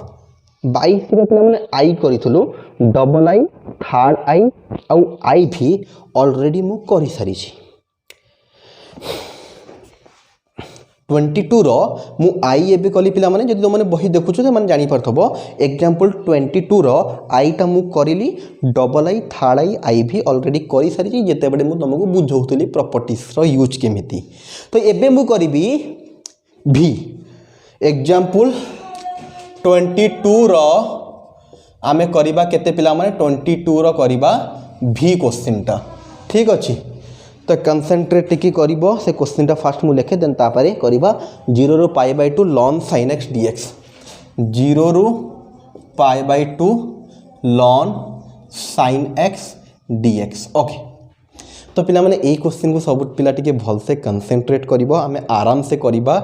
22 रे पिला माने आई करिथलु डबल आई थर्ड आई आउ आई भी ऑलरेडी मु करि सारी छी 22 रो मु आई एबे कली पिला माने जदि तुमने बही देखुछु से माने जानि परथबो एग्जांपल 22 रो आई टा मु करिली डबल आई थर्ड आई भी ऑलरेडी करि सारी छी जेते बडे मु तुमको बुझौतली प्रॉपर्टीज रो यूज केमिति तो एबे मु करिबी भी एग्जांपल 22 रो आमे करिबा केते पिला माने 22 रो करिबा भी क्वेश्चन टा ठीक अछि तो कंसंट्रेट टिकी करिबो से क्वेश्चन टा फास्ट मु लिखे देन तापारे करिबा 0 रु pi by 2 ln sin x dx 0 रु pi by 2 ln sin x dx okay तो पिला माने ए क्वेश्चन को सब पिला टिके भल से कंसंट्रेट करिबो हमें आराम से करिबा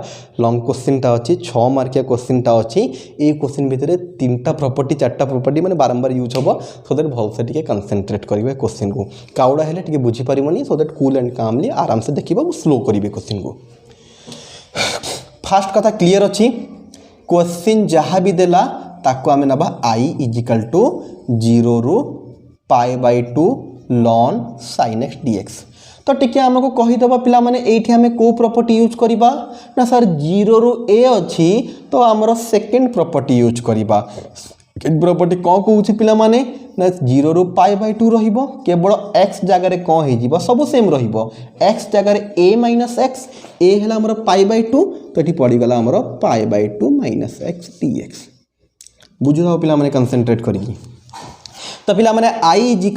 लॉन्ग क्वेश्चन टा अछि 6 मार्किया क्वेश्चन टा अछि ए क्वेश्चन भितरे तीनटा प्रॉपर्टी चारटा प्रॉपर्टी माने बारंबार यूज होबो सो दैट भल से टिके कंसंट्रेट करिबे क्वेश्चन को काउडा हेले टिके बुझी परिबोनी सो दैट कूल एंड कामली आराम से देखिबो स्लो करिबे क्वेश्चन को फास्ट कथा क्लियर अछि क्वेश्चन जहां भी देला ताको हमें नबा i = 0 रु pi by 2 ln sin x dx तो टिके हमको कहि दबा पिला माने एठी हमें को प्रॉपर्टी यूज करिबा ना सर 0 रु a अछि तो हमरो सेकंड प्रॉपर्टी यूज करिबा सेकंड प्रॉपर्टी को कहउछि पिला माने ना 0 रु पाई बाय 2 रहिबो केवल x जगह रे को हे जिवो सब सेम रहिबो x जगह रे a - x a हला हमरो पाई बाय 2 तो एठी पड़ी गला हमरो पाई बाय 2 - x dx बुझो पिला माने कंसंट्रेट करिकी तो पिला माने i =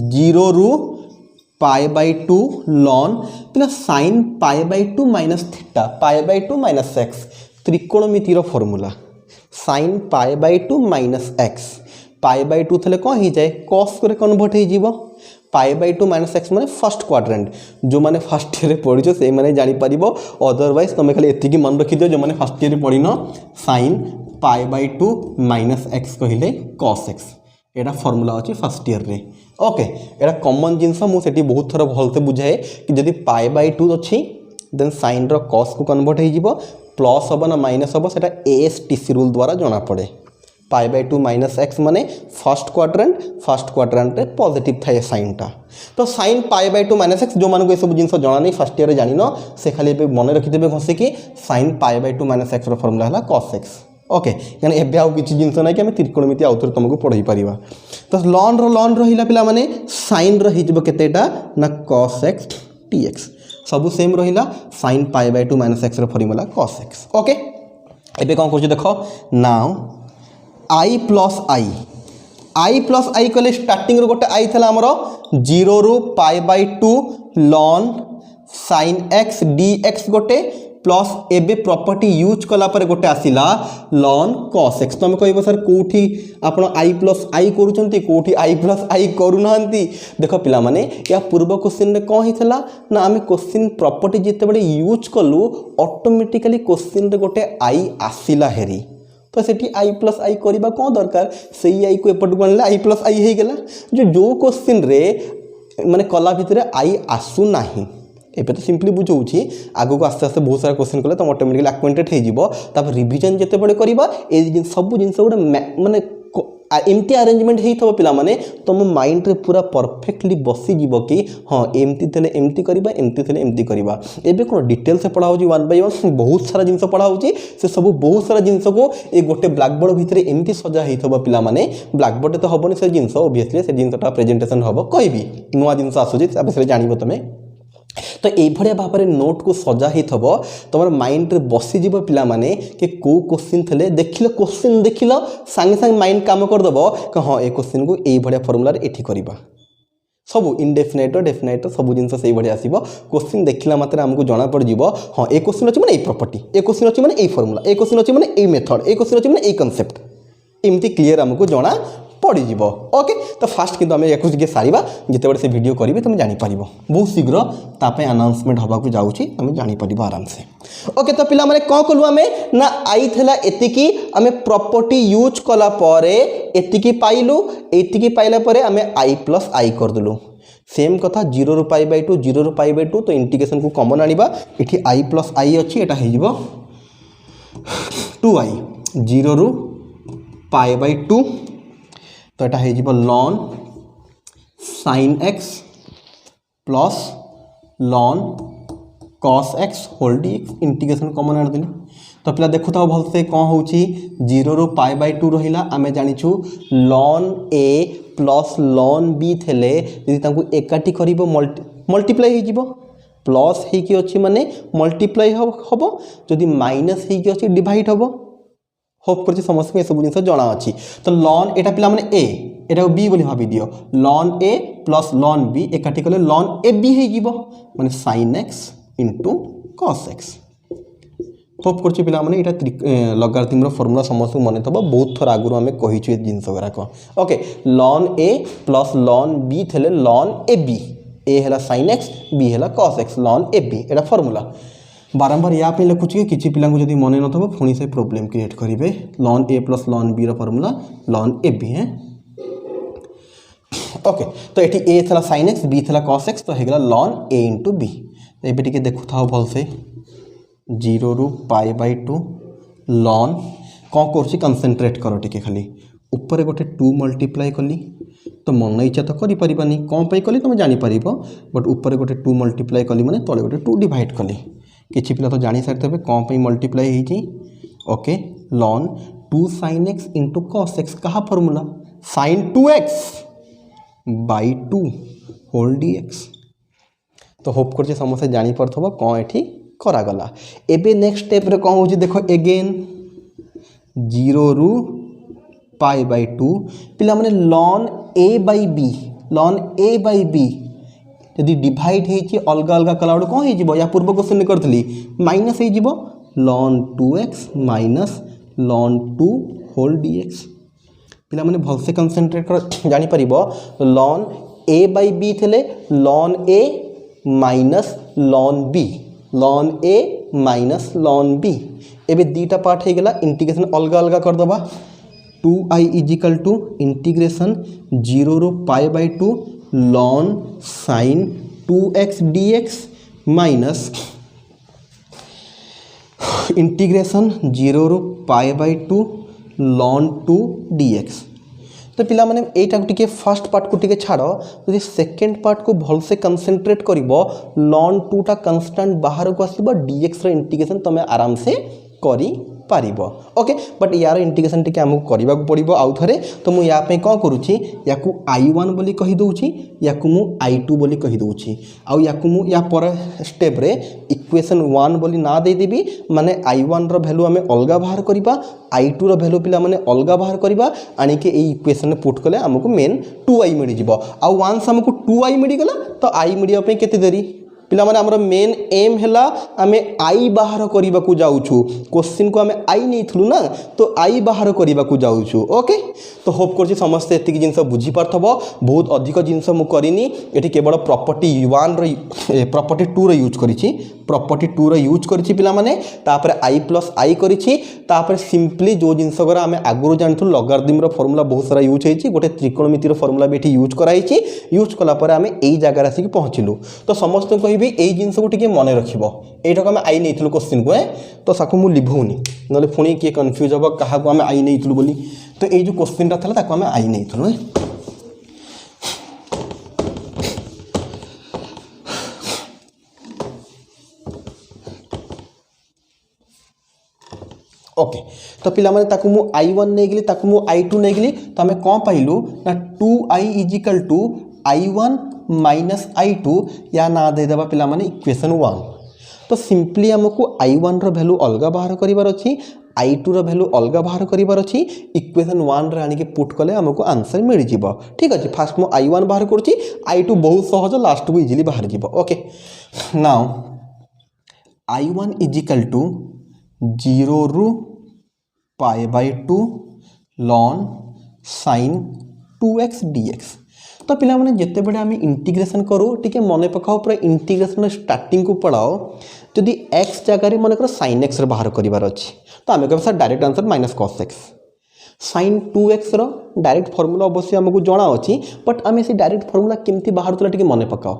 0 रु पाई बाय 2 ln पिला sin pi by 2 minus theta pi by 2 minus x त्रिकोणमिति रो formula sin pi by 2 minus x pi by 2 थले को ही जाए cos करे कन्वर्ट हे जीवो पाई बाय 2 माइनस x माने फर्स्ट क्वाड्रेंट जो माने फर्स्ट ईयर रे पढिछो से माने जानि परिबो अदरवाइज तमे खाली एति की मन रखि दियो जो माने फर्स्ट ईयर रे पढिनो sin pi by 2 minus x कहिले cos x एटा फार्मूला अछि फर्स्ट ईयर रे ओके एटा कॉमन जिंस मु सेठी बहुत थर भलते बुझाए कि जदी पाई बाय 2 अछि देन sin रो cos को कन्वर्ट हे जिवो प्लस होबो ना माइनस होबो सेटा ASTC रूल द्वारा जाना पड़े पाई बाय 2 माइनस x माने फर्स्ट क्वाड्रेंट रे पॉजिटिव थाए sin टा तो sin pi by 2 minus x जो मानको ए सब जिंस जाना नहीं फर्स्ट ईयर रे जानिनो से खाली पे मन रखि देबे घसे कि sin pi by 2 minus x रो फार्मूला हला cos x ओके यानी एबे आउ किछि जिंस नै कि हम त्रिकोणमिति आउथर तुमको पढाई परिबा तो ln रहिला पिला माने sin रहि जबो केतेटा ना cos x dx सब सेम रहिला sin pi by 2 minus x रो फार्मूला cos x ओके एबे कोन करछु देखो नाउ i प्लस i कले स्टार्टिंग रो गोटे i थला हमरो 0 रु pi by 2 ln sin x dx गोटे प्लस एबे प्रॉपर्टी यूज कला पर गोटे आसिला ln cos x तुम कहबो सर कोठी आपण i प्लस i करूचंती कोठी i प्लस i करू नहंती देखो पिला माने या पूर्व क्वेश्चन रे को हिथला ना हमें क्वेश्चन प्रॉपर्टी जिते बडे यूज कलु ऑटोमेटिकली क्वेश्चन रे गोटे i आसिला हेरी तो सेठी i प्लस i करिबा को दरकार सेही i को एपट गणले i प्लस i हे गेला जो क्वेश्चन रे माने कला भितरे i आसु नाही एबे तो सिंपली बुझौछि आगो को आस्ते आस्ते बहुत सारा क्वेश्चन कले तुम ऑटोमेटिकली अक्वेंटेड हे जिवो तब रिवीजन जते बडे करिबा ए सब जिंस गोटे माने एमती अरेंजमेंट हे थबो पिला माने तुम माइंड रे पूरा परफेक्टली बसी जिवो कि हां एमती थले एमती करिबा एमती थले एमती करिबा एबे कोन डिटेल से पढ़ा होछि वन बाय वन बहुत सारा जिंस पढ़ा होछि से सब बहुत सारा जिंस को ए गोटे ब्लैक बोर्ड भितरे एमती सजा हे थबो पिला माने ब्लैक बोर्ड तो हबोनी से जिंस ऑब्वियसली से जिंसटा प्रेजेंटेशन हबो कहबी नुवा जिंस आसुछि अब से जानिबो तमे तो ये भलिया भाबरे नोट को सजा ही थबो तमर माइंड रे बसी जीवो पिला माने कि को क्वेश्चन थले देखिलो क्वेश्चन देखिलो संगे संग माइंड काम कर दबो कि हां ए क्वेश्चन को एई भलिया फार्मूला रे एठी करबा सब इनडेफिनाइट डेफिनाइट सब जिंस सेही भलिया आसीबो क्वेश्चन देखिला मात्रे हमको जाना पड़ जीवो हां ए क्वेश्चन अछि माने ए प्रॉपर्टी ए क्वेश्चन अछि माने ए फार्मूला ए क्वेश्चन अछि माने ए मेथड ए क्वेश्चन अछि माने ए कांसेप्ट एमती क्लियर हमको जाना पड़ी जीवो ओके तो फास्ट किंतु हमें एक के सारिबा जते बडे से वीडियो करिवे तुम जानि परिबो बहुत शीघ्र तापे अनाउंसमेंट हबा को जाउची हमें जानि परिबो आराम से ओके तो पिला माने को कलु हमें ना आई थला एतिकी हमें प्रॉपर्टी यूज कला पारे एतिकी पाइलु एतिकी पाइला पारे हमें i प्लस i कर दलु सेम कथा 0 रु पाई बाय 2 0 रु पाई बाय 2 तो इंटीग्रेशन को कॉमन आनिबा एठी i प्लस i अछि एटा हे जिवो 2i 0 रु पाई बाय 2 तो एटा हे जिवो ln sin x plus ln cos x whole dx integration common आनी तो पिला देखु था भलसे कौन होची 0 रु पाई बाय 2 रहिला आमे जानिछु ln a plus ln b थेले यदि तांको एकाठी करिवो मल्टीप्लाई हे जिवो प्लस हे कि अछि माने मल्टीप्लाई हबो जदि माइनस हे कि अछि डिवाइड हबो होप करछि समस्त में सब जिंस जाना अछि तो ln एटा पिला माने a एटा b बोली भाबी दियो ln a plus ln b एकाठी कले ln ab हे जिवो माने sin x into cos x hope करछि पिला माने एटा लॉगरिथम रो फार्मूला समस्त मने थबो बहुत थोर आगुरो हमें कहिछु ए जिंस वगैरह को okay ln a plus ln b थेले ln ab a हैला sin x b हैला cos x ln ab एटा फार्मूला बारंबार या पे लिखुछि किछि पिला को जदी मने न थबो फुनी से प्रॉब्लम क्रिएट करिवे ln a plus ln b रो फार्मूला ln ab है ओके तो एठी a थला sin x b थला cos x तो हेगला ln a into b एबे टिके देखु थाओ भल से 0 रु पाई बाय 2 ln कौन करछि कंसंट्रेट करो टिके खाली ऊपर गोटे 2 मल्टीप्लाई कली तो मन इच्छा तो करि परिबानी कौन पे कली तुम जानि परिबो बट ऊपर गोटे 2 मल्टीप्लाई कली माने तळे गोटे 2 डिवाइड कली किछि पिला तो जानि सारथबे कौन पे मल्टीप्लाई हे छी okay ln 2 sin x into cos x कहा formula sin 2x by 2 whole dx तो होप करछि समस्या जानि परथबो कौन एठी करा गला एबे नेक्स्ट स्टेप रे कौन होची देखो अगेन 0 रु पाई बाय 2 पिला माने ln a by b यदि डिवाइड हे छी अलग अलग कलाउड कौन हे जिवो या पूर्व क्वेश्चन करथली माइनस हे जिवो ln 2x minus ln 2 whole dx पिला माने भल से कंसंट्रेट कर जानि परिबो ln a by b थले ln a minus ln b ln a minus ln b एबे दीटा पार्ट हे गेला इंटीग्रेशन अलग अलग कर दबा 2i is equal to integration 0 रु pi by 2 ln sin 2x dx minus integration 0 रु पाई बाय 2 ln 2 dx तो पिला माने एटा टिके फर्स्ट पार्ट को टिके छाड़ो यदि सेकंड पार्ट को भल से कंसंट्रेट करिवो ln 2 टा कांस्टेंट बाहर को आसीबो dx रो इंटीग्रेशन तमे आराम से करी पारिबो ओके बट यार इंटीग्रेशन टिके हमको करबा को पड़िबो आउ थरे तो मु या पे को करूची याकू i1 बोली कहि दोउची याकू मु i2 बोली कहि दोउची आउ याकू मु या पर स्टेप रे इक्वेशन 1 बोली ना दे देबी माने i1 रो वैल्यू हमें अलगा बाहर करिबा i2 रो वैल्यू पिला माने अलगा बाहर करिबा आनी के ए इक्वेशन में पुट कले हमको मेन 2i मिली जिवो आउ वंस हमको 2i मिली गला तो i मिलिया पे केते देरी पिला माने हमर मेन एम हैला हमें आई बाहर करबा को जाउछु क्वेश्चन को हमें आई नहीं थलु ना तो आई बाहर करबा को जाउछु ओके तो होप करछि समस्त एति जिंस बुझी पारथबो बहुत अधिक जिंस मु करिनी एठी केवल प्रॉपर्टी 1 रो प्रॉपर्टी 2 रो यूज करिछि प्रॉपर्टी 2 रो यूज करिछि पिला माने तापर आई प्लस आई करिछि तापर सिंपली जो जिंस गरा हमें आगुरो जानथु लॉगरिथम रो फार्मूला बहुत सारा यूज हेछि गोटे त्रिकोणमिति रो फार्मूला बेठी यूज कराइछि यूज कला पर हमें एई जगह रासी के पहुंचिलु तो समस्त भी ए जिनस को टिके मन रखिबो एटा को हम आई नैथलु क्वेश्चन को तो साकु मु लिभौनी नले फुणी के कंफ्यूज हो कहा को हम आई नैथलु बोली तो ए जो क्वेश्चन ता थला ताको हम आई नैथलु ओके तो पिला माने ताकु मु i1 नै गेली ताकु मु i2 नै गेली तो हमें कोन पाइलु ना 2i = i1 माइनस i2 या ना दे देबा पिला माने इक्वेशन 1 तो सिंपली हमको i1 रो वैल्यू अलग बाहर करिवार अछि i2 रो वैल्यू अलग बाहर करिवार अछि इक्वेशन 1 रे आनी के पुट कले हमको आंसर मिल जिवो ठीक अछि फास्ट मु i1 बाहर करछि i2 बहुत सहज लास्ट को इजीली बाहर जिवो ओके नाउ i1 = 0 रु pi by 2 ln sin 2x dx तो पिला माने जते बडे हम इंटीग्रेशन करू टिके मने पकाओ पूरा इंटीग्रेशन स्टार्टिंग को पढ़ाओ जदि x जगह रे मने कर sin x रे बाहर करिवार अछि तो हमें कहबा sir direct answer -cos x sin 2x रो डायरेक्ट फार्मूला अवश्य हमको जाना अछि बट हमें से डायरेक्ट फार्मूला केमती बाहर तला टिके मने पकाओ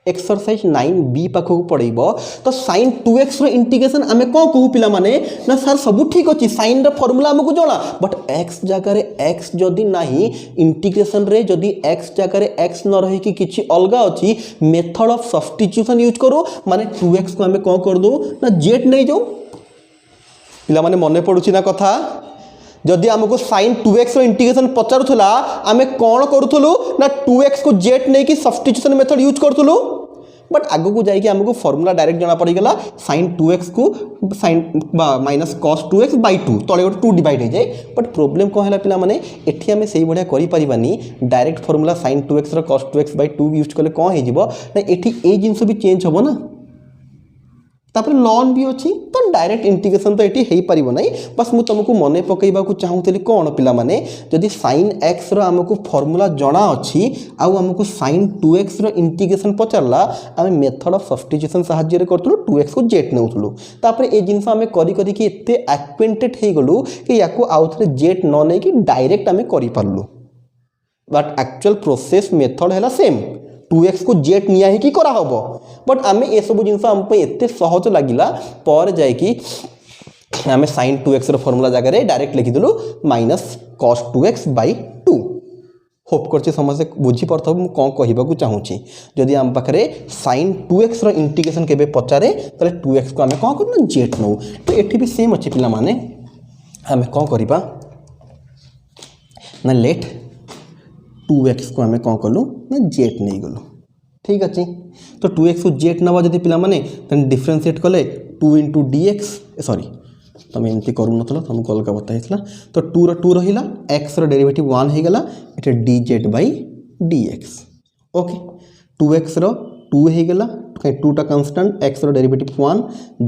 एक्सरसाइज 9B पाखक पड़ब तो sin 2x इंटीग्रेशन आम कौन कहू पिला माने ना सर सब ठीक अच्छे sin फर्मूला आमको जना बट x जगार x जदि नहीं इंटीग्रेशन रे जदि x जगार x न रही किसी अलग अच्छी मेथड ऑफ सब्स्टिट्यूशन यूज करो माने 2x को आम कौन कर दो ना जेट नहीं जाऊ पिला माने मन पड़ुछि ना कथा जदि आमको sin 2x इंटीग्रेशन पचारूला आम कौन करूँ ना 2x को जेट नहीं कि सब्स्टिट्यूशन मेथड यूज करूँ बट आग को जाकि आमको फर्मूला डायरेक्ट जना पड़गला sin 2x को sin minus cos 2x by 2 तले गोटे 2 डिवाइड हो जाए बट प्रोब्लेम कौन है पिला माने एठी आमे सही बढ़िया करि परिबानी direct formula sin 2x cos 2x by 2 use कले कौन हो ना एठी ए जिनस भी चेंज हम ना तापर लॉन भी अच्छी तो डायरेक्ट इंटीग्रेशन तो ये हो पार ना बस मुझे तुमको मन पकईवा चाहूली कौन पिला माने जदि sin x आमको फर्मूला जना अच्छी आमको sin 2x इंटीग्रेशन पचारा आम मेथड ऑफ सब्स्टिट्यूशन साहाय्य करूँ 2x को जेट नौलु तापर ये जिनस आम करके एते एक्वेंटेड हो गलु कि या आउ थे जेट न नहीं कि डायरेक्ट आम करूँ बट एक्चुअल प्रोसेस मेथड है सेम 2x को जेट निया ही करा हबो बट आमे ए सब जिनस आम एते सहज लागिला पर जाय कि आमे sin 2x फॉर्मूला जगह रे डायरेक्ट लिखि देलु minus cos 2x by 2 hope करछि समझे बुझी परथब मु कोन कहिबा को चाहूची जदि आम पाखरे sin 2x इंटीग्रेशन केबे पचारे तले 2x को आमे कोन करना जेट नो तो एठी भी सेम अछि पिला माने आमे कोन करिबा ना लेट 2x को आम कौन कलु ना जेट नहीं गलु ठीक अच्छे तो 2x को जेट नवा जब पिला माने डिफरेंशिएट कले 2 into dx सॉरी तुम एमती करूँ ना तुमको अलग बताइला तो 2 रो 2 रहा x रो डेरिवेटिव 1 हो गला ये dz by dx okay 2x रो 2 हो गला 2 टा कांस्टेंट x रो डेरिवेटिव 1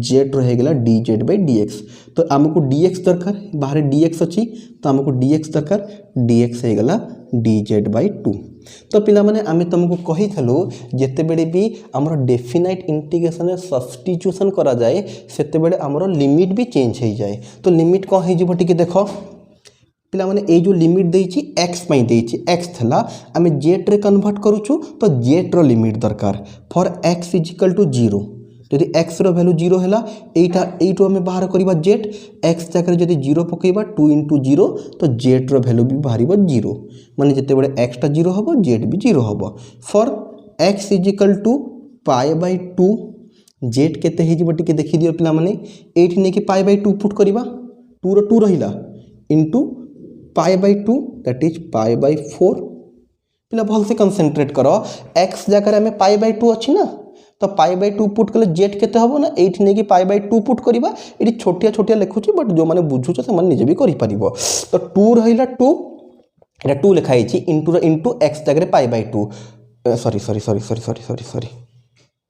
z रो हो गला dz by dx तो आमको dx दरकार बाहर dx अच्छी तो आमको dx दरकार dx हो गला dz by 2 तो पिला माने आमे तुमको कही थलो जेते बेले भी हमर डेफिनाइट इंटीग्रेशन सब्स्टिट्यूशन करा जाए सेते बेले हमर लिमिट भी चेंज हो जाए तो लिमिट कौन हो जिवो टिके देखो पिला माने ए जो लिमिट देछि x पई देछि x थला आमे z रे कन्वर्ट करूछु तो z रो लिमिट दरकार फॉर x = 0 यदि x रो वैल्यू 0 हैला एटा एटो हमें बाहर करिबा z x जगह जदि 0 पकेबा 2 into 0 तो z रो वैल्यू भी बाहरिबा 0 माने जते बडे x टा 0 हबो z भी 0 हबो फॉर x = π/2 z केते हे जिवो टिके देखि दियो पिला माने एठी ने कि π/2 पुट करिबा 2 रो 2 रहिला into π/2 दैट इज π/4 पिला भल से कंसंट्रेट करो x जगह में π/2 अछि ना तो π/2 पुट कले जेट केते हबो ना एठी ने कि π/2 पुट करिबा एठी छोटिया छोटिया लिखुची बट जो माने बुझुछ से माने निजे भी करि परिबो तो 2 रहिला 2 एटा 2 लिखाई छी इनटू x जगह π/2 सॉरी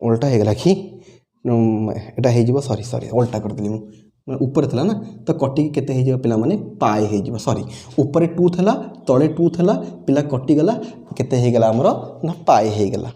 उल्टा हे गला कि एटा हे जिवो सॉरी उल्टा कर देली मु ऊपर थला ना तो कटी केते हे जिवो पिला माने पाई हे जिवो सॉरी ऊपर 2 थला तळे 2 थला पिला कटी गला केते हे गला हमरो ना पाई हे गला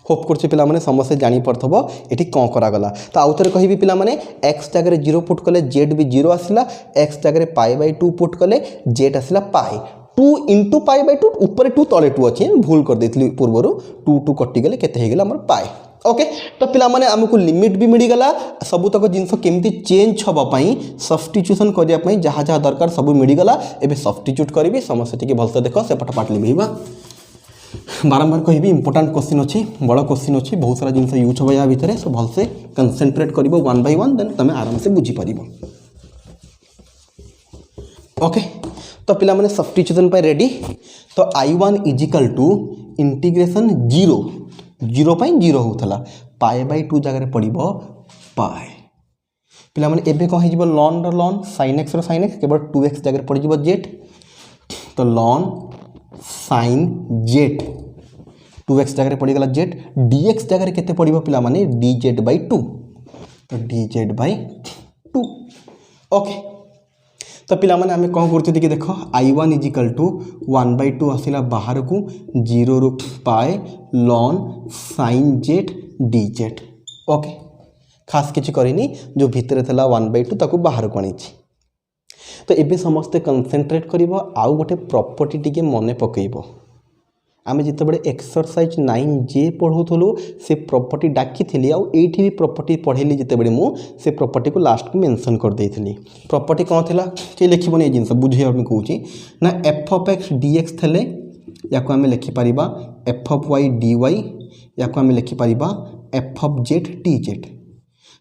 होप करछे पिला माने समस्या जानि परथबो एठी कोन करा गला तो आउथरे कहिबी पिला माने x जगह 0 पुट कले z भी 0 आसिला x जगह π/2 पुट कले z आसिला पाई 2 into π/2 ऊपर 2 तले 2 अछि भूल कर देथली पूर्वरु 2 कटि गले केते हे गला हमर पाई ओके तो पिला माने हमको लिमिट भी मिल गला सबु तक जिंस केमती चेंज हबा पई सब्स्टिट्यूशन करिया पई जहा जहा दरकार सब मिल गला एबे सब्स्टिट्यूट करबी समस्या टिके भलसे देखो से पटपाट लिबीबा बारंबार कहि इंपोर्टेंट क्वेश्चन अच्छी बड़ क्वेश्चन अच्छी बहुत सारा जिनस यूज हम या भितर सब भलसे कंसंट्रेट कर 1 by 1 देन तुम आराम से बुझी पार ओके तो पिला माने सब्स्टिट्यूशन पे रेडी तो I1 = इंटीग्रेशन 0 पाई 0 होथला π/2 जगह पड़िबो पाई पिला माने एबे कहि जिवो ln रो ln sin x रो sin x केवल 2x जगह पड़ जिवो z तो ln sin z 2x जगह पड़ गला z dx जगह केते पड़िबो पिला माने dz by 2 तो dz by 2 ओके तो पिला माने हमें कौन करते कि देखो I1 = 1/2 आसिला बाहर को 0 ରୁ पाए ln sin z dz okay खास किछि करिनी जो भितर थला 1/2 ताको बाहर को आनी तो एबे समस्ते कंसंट्रेट करिवो आउ गोटे प्रॉपर्टी टिके मने पकेइबो आमे जितेबाला एक्सरसाइज 9J पढ़ुलु से प्रॉपर्टी डाकी थी आईटी भी प्रॉपर्टी पढ़ेली जितेबाला से प्रॉपर्टी को लास्ट को मेंशन कर देती प्रॉपर्टी कौन थी कि लिखबनी ये जिनस बुझे कहूँ ना F of X D X थे या आम लिखिपर F of Y D Y या आम लिखिपर F of Z T Z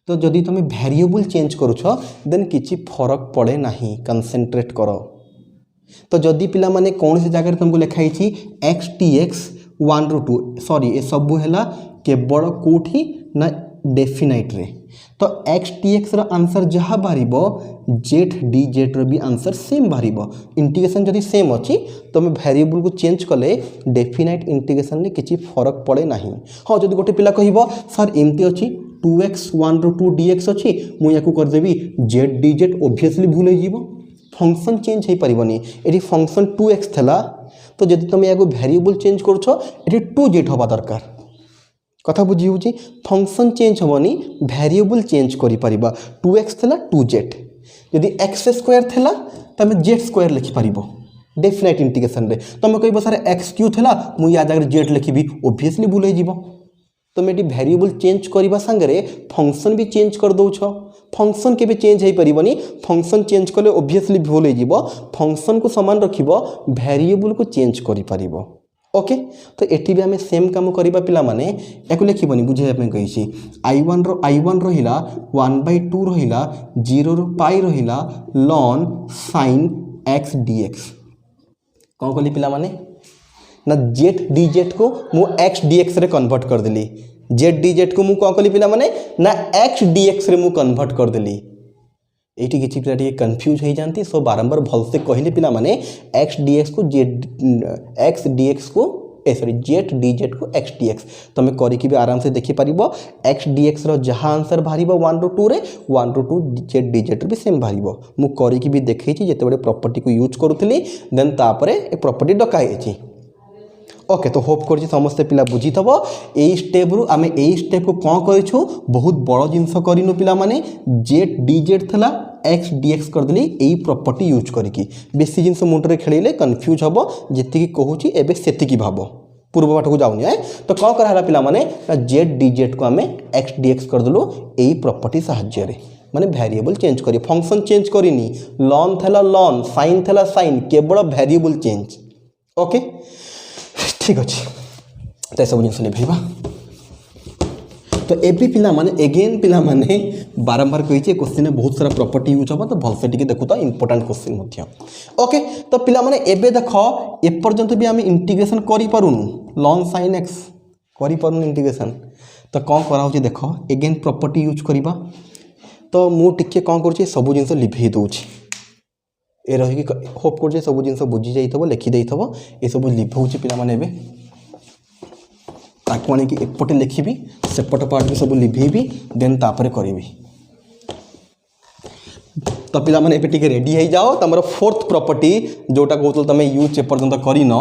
तो जदि तुम वेरिएबल चेंज करुछ देन किसी फरक पड़े ना कंसंट्रेट कर तो जदि पिला माने कौन सी जगह तुमको लिखाई एक्स टी एक्स 1 ରୁ 2 सॉरी ये सबू है केवल कौटी ना डेफिनाइट रे तो एक्स टी एक्स आंसर जहाँ बाहर जेड डी जेड भी आंसर सेम बाहर इंटीग्रेशन जदि सेम अच्छी तुम वेरिएबल को चेंज कले डेफिनाइट इंटीग्रेशन में किसी फरक पड़े ना हाँ जब गोटे पिला कह सर एमती अच्छी 2x 1 ରୁ 2 dx अच्छी मुझे करदेवी जेड डी जेड ओबियसली भूल हो फंक्शन चेंज हो पारनी ये फंक्शन 2x थला तो जब तुम या वेरिएबल चेंज कर 2z हवा दरकार कथा बुझी हो फंक्शन चेंज हेनी वेरिएबल चेंज कर 2x थला 2z जदि एक्स स्क्वायर थला तुम जेड स्क्वायर लिखिपर डेफिनाइट इंटीग्रेशन रे तुम कह सर एक्स क्यू थला मुझे या जगह जेड लिखी ओबियसली भूल हो तुम ये वेरिएबल चेंज करने सांगे फंक्शन भी चेंज कर दौछ फंक्शन के चेंज हो पारनी फंक्शन चेंज कले ओबियसली भूल हो फंक्शन को समान रख वेरिएबल को चेंज कर ओके तो ये भी आम सेम कम करवा पिला माने या लिखबनी बुझाई कही I1 रहा 1/2 रहा 0 ରୁ पाई रहा ln sin x dx कौन कली पिला माने ना जेड डी जेड को मु x D X ray convert कर देली जेड डी जेड को मु कौन कली पिला माने ना एक्स डी एक्स रे मु कन्वर्ट कर देली ये किसी पिला कन्फ्यूज हो जाती सो बारंबार भलसे कहले पिला माने एक्स डी एक्स को जेड एक्स डी एक्स को सॉरी जेड डी जेड को एक्स डी एक्स तुम करके भी आराम से देखिपर एक्स डी एक्स जहाँ आंसर बाहर 1 ରୁ 2 रे 1 ରୁ 2 जेड डी जेड भी सेम बाहर मु करके भी देखी जिते प्रॉपर्टी को यूज करूली देन तापर प्रॉपर्टी डकाई ओके तो होप कर समस्ते पिला बुझी थब यही स्टेप रु आम यही स्टेप को कौन करूँ बहुत बड़ जिनस करूँ पिला माने जेड डी जेड थला एक्स डी एक्स करदेली यही प्रॉपर्टी यूज करके बेसी जिनस मुंडे खेले कन्फ्यूज हम जी कहूँ एवं से भाव पूर्व पाठ को जाऊनी है तो कौन कराला पिला माने जेड डी जेड को आम एक्स डी एक्स करदेलु यही प्रॉपर्टी साहाय्य माने वेरिएबल चेंज करी फंक्शन चेंज करनी लॉन थला लॉन साइन थला साइन केवल वेरिएबल चेंज ओके ठीक अच्छे तो सब जिन लिखा तो एबी पिला माने एगेन पिला माने बारंबार कही क्वेश्चन में बहुत सारा प्रॉपर्टी यूज हम तो भलसे टी देखु तो इंपोर्टेंट क्वेश्चन ओके तो पिला माने एबे देख एपर्यंत भी आम इंटीग्रेशन करूँ लॉन साइन एक्स करूँ इंटीग्रेशन तो कौन कराऊँ देख एगेन प्रॉपर्टी यूज करवा तो मुझे कौन कर सब जिन लिभे दूसरी ए रही होप कर सब जिन बुझी जाइए लिखिदे ये सब लिभाऊँ पे ताकू आने एपटे लिखी सेपट पार्ट भी सब लिभेबी देन तापर करी तो पिला माने एबे टिके रेडी हो जाओ तुम फोर्थ प्रॉपर्टी जोटा कहते तुम यूज एपर्यंत करन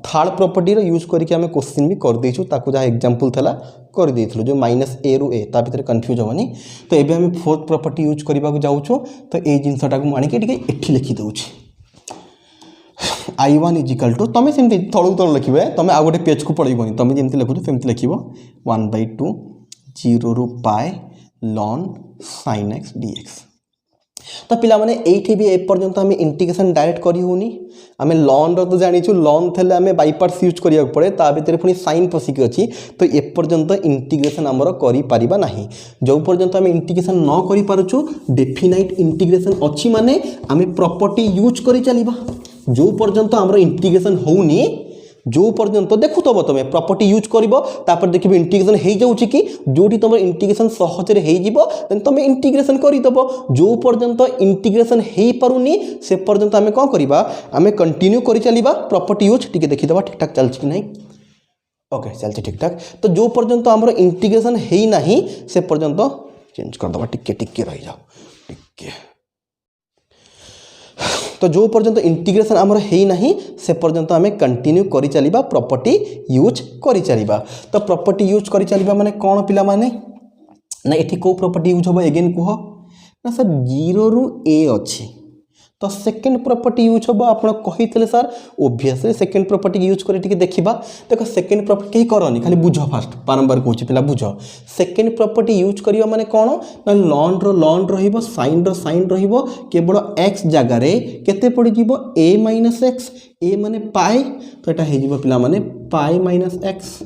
थर्ड प्रॉपर्टी यूज करके आम क्वेश्चन भी कर देचु ताकू जहाँ एग्जांपल थला कर देइथलो जो -a ରୁ a ता भीतर कंफ्यूज होनी तो एबे आम फोर्थ प्रॉपर्टी यूज करने को जाऊँ तो ये जिनसा को आनिक एठी लिखि दूची I1 इजिकल टू तुम सेमती तलू तल लिखे तुम आउ गोटे पेज को पड़ेबनी तुम जमी लिखुच सेमती लिख 1/2 0 ରୁ पाए ln sin x dx तो पिला माने एठी भी एपर्यंत आम इंटीग्रेशन डायरेक्ट करी होनी आम लॉन रो तो जानिछु लॉन थेले आम बाई पार्ट्स यूज करिया पड़े ता भीतर पुनी साइन पसिक अछि तो एपर्यंत इंटीग्रेशन आमर करि परिबा नाही जो पर्यंत आम इंटीग्रेशन न करि पारुछु डेफिनाइट इंटीग्रेशन अछि माने आम प्रॉपर्टी यूज करि चलिबा जो पर्यंत आमर इंटीग्रेशन होउनी जो पर्यंत देखु तब तुम प्रॉपर्टी यूज कर देखिए इंटीग्रेशन हो जाऊँ कि जोटी तुम इंटीग्रेशन सहजरे हो तुम इंटीग्रेशन करदेव जो पर्यंत इंटीग्रेशन हो पारुनी से पर्यंत आम कौन करवा आम कंटिन्यू कर चलवा प्रॉपर्टी यूज टी देखीद ठीक ठाक चलती कि नहीं ओके चलती ठीक ठाक तो जो पर्यंत आमर इंटीग्रेशन हो ना से पर्यंत चेंज करदे टिके टिके रही जाओ टिके तो जो पर्यंत इंटीग्रेशन आमर है ना से पर्यंत आम कंटिन्यू कर चलवा प्रॉपर्टी यूज कर चलवा तो प्रॉपर्टी यूज कर चलवा माने कौन पिला माने ना ये कौ प्रॉपर्टी यूज हम एगेन कह ना सर 0 ରୁ a अच्छी तो सेकेंड प्रॉपर्टी यूज हम आप कही sir obviously second property use कर देखा देख सेकेंड प्रॉपर्टी कहीं करनी खाली बुझ फास्ट बारंबार कहूँ पिला बुझ सेकेंड प्रॉपर्टी यूज करवा माने कौन ना लॉन रो साइन रो केवल एक्स जगार केते पड़ जीवो a माइनस एक्स a माने पाए तो यहाँ पिला माने पाए माइनस एक्स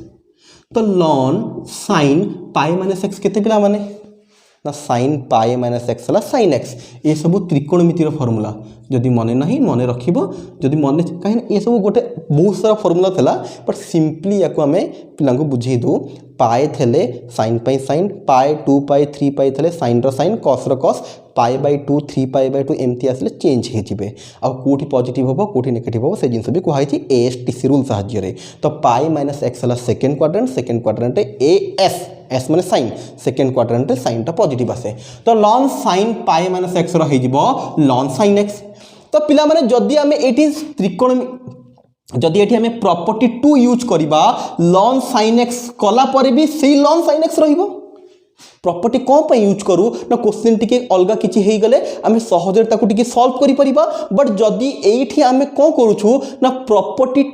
तो ln sine pi minus x केते पिला माने ना साइन पाए माइनस एक्स है साइन एक्स ये सब त्रिकोणमितिर फर्मूला जदि मन ना मन रख जदि मन कहीं ये सब गोटे बहुत सारा फर्मूला था बट सिंपली या आम पिला बुझे दू पाए थे साइन पाई साइन पाए 2 पाए 3 पाए थे sign sign cos cos pi by 2 3 pi by 2 एमती आसले चेंज हो कौटी पॉजिटिव हम कौटी नेगेटिव हम से जिन भी कहुई ASTC रूल साहाय्य तो पाए माइनस एक्स है सेकेंड क्वाड्रेंट AS एस माने साइन सेकेंड क्वाड्रेंट साइन टा पॉजिटिव आसे तो ln sine pi minus x ln sine x तो पिला माने जदि आमे एटी त्रिकोण जदि एटी आमे प्रॉपर्टी 2 यूज करिबा लॉन साइन एक्स कला परे भी सेही लॉन साइन एक्स रहिबो प्रॉपर्टी कौन पे यूज करू ना क्वेश्चन टिके अलगा किछि हेई गले आमे सहजरे ताकू टिके सॉल्व करि परिबा बट जदि एठी आमे कोन करूछु ना प्रॉपर्टी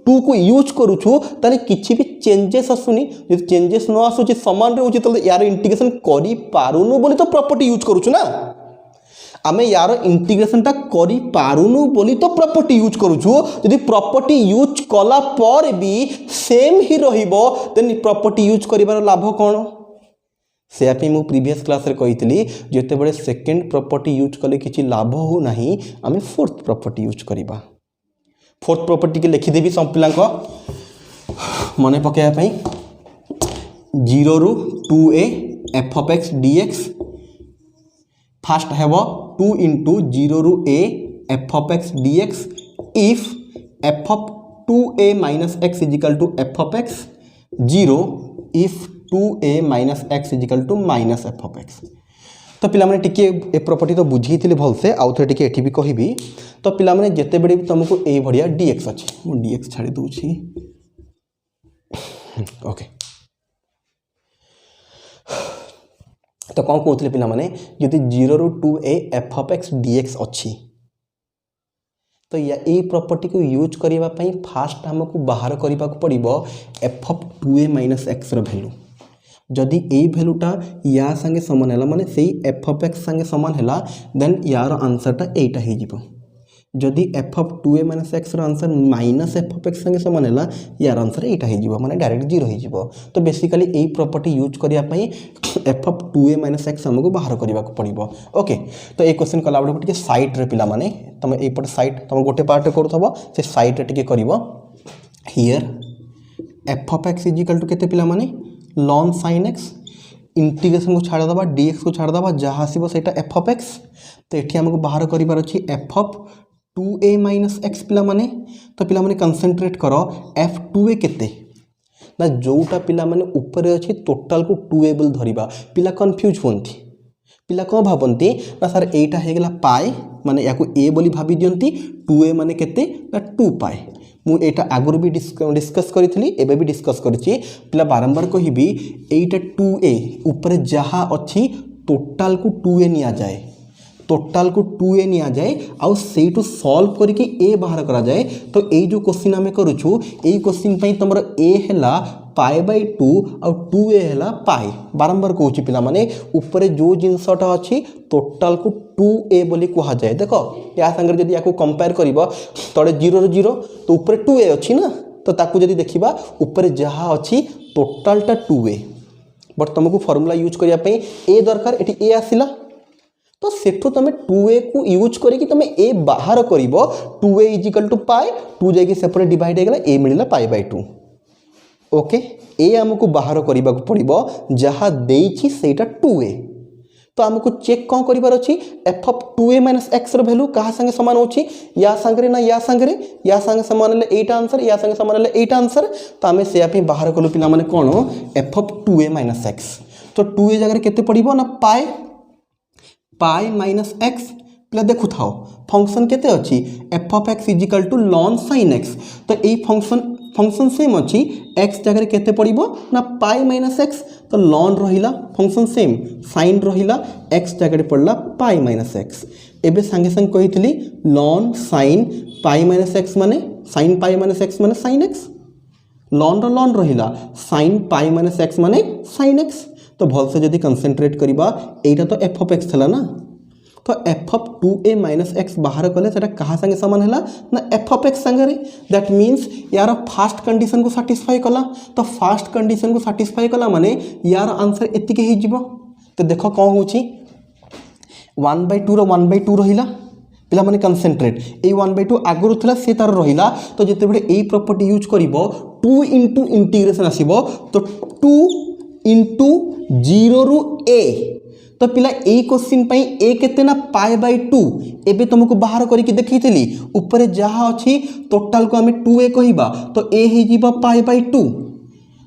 2 को यूज करूछु ताले किछि भी चेंजेस आसुनी जे चेंजेस न आसुची समान रहउची त यार इंटीग्रेशन करि पारुनु बोली तो प्रॉपर्टी यूज करूछु ना आमे यार इंटीग्रेशन टा करि पारुनु बोली तो प्रॉपर्टी यूज करूछु यदि प्रॉपर्टी यूज कला पर भी सेम ही रहिबो देन प्रॉपर्टी यूज करिवार लाभ कोन से आप मु प्रीवियस क्लास रे कही जिते बड़े सेकेंड प्रॉपर्टी यूज कले किछि लाभ हो नाही आमे फोर्थ प्रॉपर्टी यूज करिबा फोर्थ प्रॉपर्टी के लिखिदेवी सब पिला मन पकड़ 0 रू 2a f of x dx fast है 2 इंटू 0 रू a f of x dx if f of 2a minus x is equal to f of x 0 if 2a minus x is equal to minus f of x तो पिला माने टिके a property तो बुझी थी भलसे आउ थे टिके एठी भी कहबी तो पिला माने जते बेडे तुमको ए भड़िया dx अछि मु dx छाड़ी दूची ओके तो कौन कहते पिला माने यदि 0 रू 2a f of x dx अछि तो या ए प्रॉपर्टी को यूज करबा पई फास्ट हमको बाहर करबा को पड़िबो f of 2a minus x रो वैल्यू जदि ए वैल्यूटा या संगे समान है माने सेही f of x संगे समान है देन यार आंसरटा एटा हे जिवो जदि f of 2a minus x रो answer minus f of x संगे समान है यार आंसर एटा हे जिवो माने डायरेक्ट 0 हे जिवो तो बेसिकली ए प्रॉपर्टी यूज करिया पई f of 2a minus x हमको बाहर करबा को पड़िबो ओके तो ए क्वेश्चन कला बडे टिके साइड रे पिला माने तमे ए पट साइड तमे गोटे पार्ट करथबो से साइड रे टिके करिवो हियर f of x = केते पिला माने लॉन साइन एक्स इंटीग्रेशन को छाड़ दबा dx को छाड़ दबा जहाँ आसो से f of x तो ये आमको बाहर कर f of 2a minus x पिला माने तो पिला माने कंसंट्रेट करो f2a केते ना जोटा पिला माने ऊपर अच्छी टोटाल को 2a बोल धरिबा पिला कंफ्यूज होंती पिला कौन भावती ना सर एटा हो गला पाए माने या ए बोली भाभी दियंती 2a माने केते ना 2 पाए मु एटा आगुर भी डिस्कस करी एबे भी डिस्कस करछि पिला बारंबार कहिबी एटा 2a ऊपर जहाँ अच्छी टोटाल को 2a निया जाए टोटाल को 2a निया जाए आउ सेटू सॉल्व करके a बाहर करा जाए तो ए जो क्वेश्चन आमे करूछु ए क्वेश्चन पई तमरो a हैला पाए बाय 2 आउ 2a हैला पाए बारंबार कहूछि पिला माने ऊपर जो जिनसटा अछि टोटाल को 2a बोली कहा जाए देखो या संगे जदी याको कंपेयर करिवो तळे 0 रो 0 तो ऊपर 2a अछि ना तो ताकू जदी देखिबा ऊपर जहाँ अछि टोटालटा 2a बट तुमको फार्मूला यूज करिया पई a दरकार एठी a आसिला तो सेठू तुम 2a को यूज करके तुम a बाहर कर 2a = पाए 2 जाके सेपरे डिवाइड हो गला a मिलला पाए बाय 2 ओके a हमको बाहर करबा को पड़िबो जहाँ देछि सेटा 2a तो हमको चेक कौन करिवार अछि f of 2a minus x रो वैल्यू कहा संगे समान होछि या संगे ना या संगे समान ले 8 आंसर या संगे समान ले 8 आंसर तो हमें से आपे बाहर कलो पिला माने कोन f of 2a minus x तो 2a जगह केते पड़िबो ना पाई माइनस एक्स पिला देखु थाओ फंक्शन केते अछि f of x = ln sin x तो ए फंक्शन फंक्शन सेम अच्छी एक्स जगह केते पड़िबो ना पाई माइनस एक्स तो लॉन रहिला फंक्शन सेम साइन रहिला एक्स जगह पड़ला पाई माइनस एक्स एबे संगे संग कहितली लॉन साइन पाई माइनस एक्स माने साइन पाई माइनस एक्स माने साइन एक्स लॉन रो लॉन रहिला साइन पाई माइनस एक्स माने साइन एक्स तो भल से जदि कंसंट्रेट करिबा एटा तो एफ ऑफ एक्स थला ना तो F of 2a minus x बाहर कले सेटा कहा संगे समान हैला ना एफ ऑफ एक्स संगे दैट मीन्स यार फर्स्ट कंडीशन को सैटिस्फाई कला तो फर्स्ट कंडीशन को सैटिस्फाई कला माने यार आंसर एतिके ही जीवो तो देखो कौन होची 1/2 रो 1/2 रहिला पिला माने कंसंट्रेट ए 1/2 आगुरु थला से तार रहिला तो जते बडे a property use करिवो 2 into integration आसीबो तो 2 इनटू 0 रु a तो पिला ए क्वेश्चन पई ए केते ना π/2 एबे तुमको बाहर करिक देखैतली ऊपर जहा अछि टोटल को हमें 2a कहिबा तो a हे जीवा π/2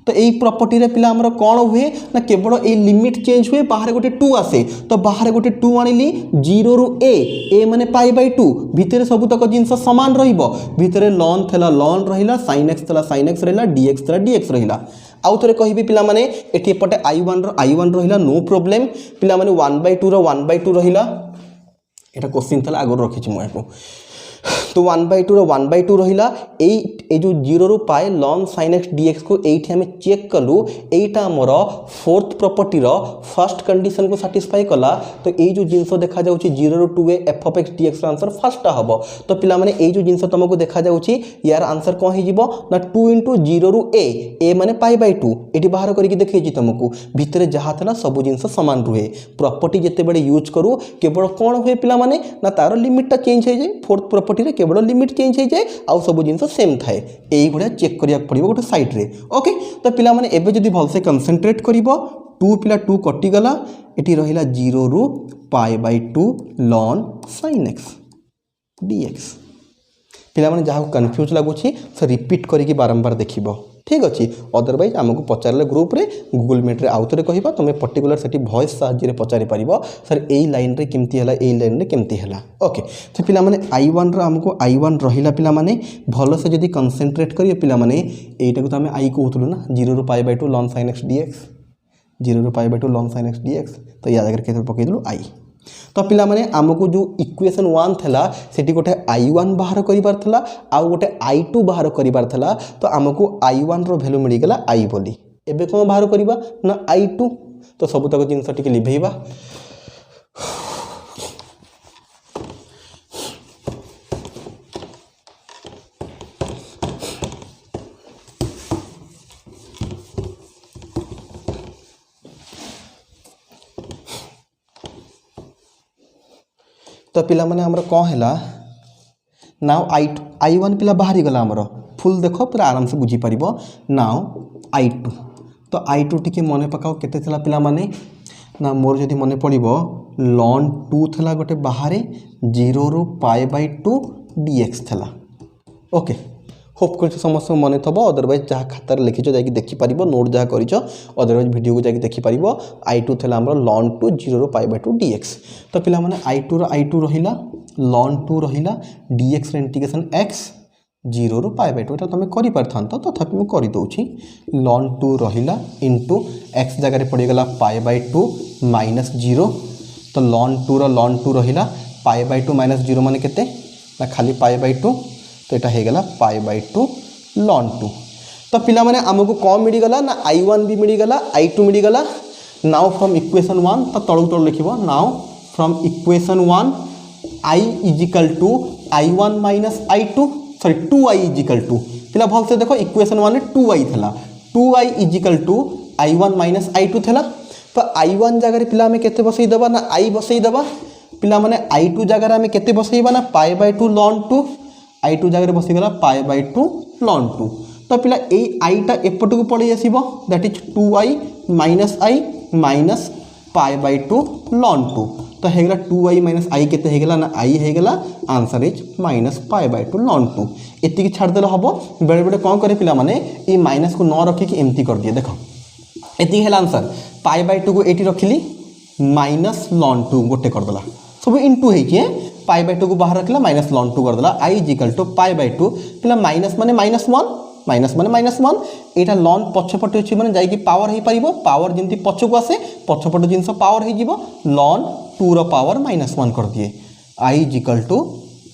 तो यही प्रॉपर्टी रे पिला हमर कोन हुए ना केवल ए लिमिट चेंज हुए बाहर गोटे 2 आसे तो बाहर गोटे 2 आनिली 0 रु a माने π/2 भितर सब तक जिंस समान रहिबो भितर लॉन थला लॉन रहिला sin x थला sin x रहिला dx थला dx रहिला आउ थरे कहिबी पिला माने एठी पटे i1 रहिला नो प्रॉब्लम पिला माने 1/2 रो 1/2 रहिला एटा क्वेश्चन थला आगर रखिछि म एको तो 1/2 रो 1/2 रहिला ए जो 0 रु पाए लॉन sin x dx को एठी हमें चेक कलु एटा हमर fourth property row first condition को सैटिस्फाई कला तो ए जो जिंस देखा जाउची 0 रु 2a f of x dx रो आंसर फर्स्ट हबो तो पिला माने ए जो जिंस तुमको देखा जाउची यार आंसर कोन हि जिवो ना 2 * 0 रु a माने π/2 एठी बाहर करिक देखैची तुमको भीतर जहा थला सब जिंस समान रुहे प्रॉपर्टी जते बडे यूज करू केवल कोन हुए पिला माने ना तार लिमिट ता चेंज हो जाय फोर्थ प्रॉपर्टी रे केवल लिमिट चेंज हो जाए आउ सब जिंस सेम थाए एई गुडा चेक करिया पड़िबो गोटे साइड रे ओके तो पिला माने एबे जदी भल से कंसंट्रेट करिवो 2 पिला 2 कटि गला एटी रहिला 0 रु π/2 ln sin x dx पिला माने जहा कंफ्यूज लागुची से रिपीट करिकि बारंबार देखिबो ठीक अच्छे अदरवाइज आमको पचारे ग्रुप रे गूगल मीट रे आउथरे कहबा तुम पर्टिकुलर सेठी वॉइस साहाय्य पचारि पारिबो सर एई लाइन रे केमती हला एई लाइन रे केमती हला ओके तो पिला माने i1 रो हमको i1 रहिला पिला माने भलो से जदी कंसंट्रेट करियो पिला माने एटा को तो हमें i कहउतलु ना 0 रु π/2 ln sin x dx 0 रु π/2 ln sin x dx तो या जगह केते पकैदलु i तो पिला माने आमको जो इक्वेशन 1 थला सेठी गोटे i1 बाहर करिबार थला आ गोटे i2 बाहर करिबार थला तो आमको i1 रो वैल्यू मिली गला i बोली एबे कोन बाहर करिबा ना i2 तो सब तक जिंस टिके लिभेइबा तो पिला माने हमर कोन हैला नाउ i1 पिला बाहरी गला हमर फुल देखो पूरा आराम से बुझी परिबो नाउ i2 तो i2 टिके मने पकाओ केते थला पिला माने ना मोर जदी मने पड़िबो ln 2 थला गोटे बाहरे 0 रु π/2 dx थला ओके होप कर समस्त मन थबो अदरवाइज जहाँ खातार लिखिछ जाकि देखि परिबो नोट जहाँ करिछ अदरवाइज वीडियो को जाकि देखि परिबो i2 थला हमर ln 2 0 रु π/2 dx तो पिला माने i2 रो i2 रहिला ln 2 रहिला dx रे इंटीग्रेशन x 0 रु π/2 एटा तमे करि परथांत तो तथापि मैं करि दोछि ln 2 रहिला इनटू x जगह रे पड़ी गला π/2 -0 तो ln 2 रो ln 2 रहिला π/2 -0 माने केते ना खाली π/2 तो यहाँ होगा π/2 ln 2 तो पिला माने आमको कौन मिलगला ना i1 भी मिलगला i2 मिलगला नाउ फ्रॉम इक्वेशन 1 तो तलू तल लिखिबो now from equation 1 i equal to i1 minus i2 sorry 2i equal to पिला भल से देखो इक्वेशन 1 में 2i थला 2i equal to i1 minus i2 थला तो i1 जगह पिला में केते बसई दबा ना i बसई दबा पिला माने i2 जगह में केते बसईबा ना π/2 ln 2 i2 जगह बसीगला π/2 ln 2 तो पिला ए आईटा एपट को पड़े आसीबो that is 2i minus i minus π/2 ln 2 तो हेगला 2i माइनस i केते हेगला ना i हेगला आंसर इज माइनस π/2 ln 2 एति की छाड़ देला हबो बेले बेले कोन करे पिला माने ई माइनस को न रखी कि एम्प्टी कर दिए देखो एति हेला आंसर π/2 को एटी रखिली माइनस ln 2 गोटे कर देला सब इनटू है कि π/2 को बाहर रखला माइनस ln 2 कर देला i इक्वल टू π/2 पिला माइनस माने -1 माइनस माने -1 एटा लॉन पछपटे अछि माने जाई कि पावर हे परिबो पावर जेंति पछको आसे पछपटे जिंस पावर हे जिवो ln 2 रो पावर -1 कर दिए I =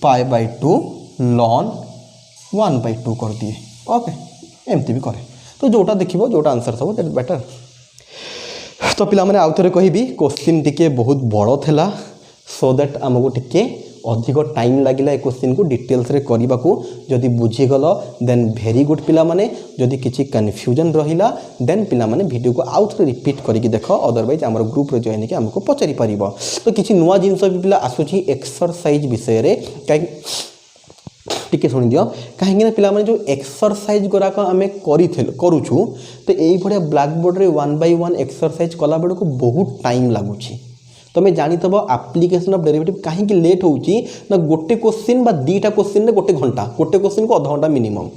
π/2 ln 1/2 कर दिए ओके एमती भी करे तो जोटा देखिबो जोटा आंसर सब दैट बेटर तो पिला माने आउथरे कहिबी क्वेश्चन टिके बहुत बड़ो थेला सो दैट हमको टिके अधिक टाइम लगिला ए क्वेश्चन को डिटेल्स रे करबा को जदी बुझी गलो देन वेरी गुड पिला माने जदी किछि कंफ्यूजन रहिला देन पिला माने वीडियो को आउथरे रिपीट करिकि देखो अदरवाइज हमर ग्रुप रे जॉइन के हमको पचारि परिबो तो किछि नुवा जिंस भी पिला आसुछि एक्सरसाइज विषय रे काई टिके सुनि दियो कहीं पिला माने जो एक्सरसाइज गुराक आमे करूछु तो एई भडिया ब्लैक बोर्ड रे 1 बाय 1 एक्सरसाइज कला बेड को बहुत टाइम लागुछि तुम जानथब एप्लिकेशन ऑफ डेरिवेटिव कहीं लेट होउची ना गोटे क्वेश्चन बा दीटा क्वेश्चन रे गोटे घंटा गोटे क्वेश्चन को आधा घंटा मिनिमम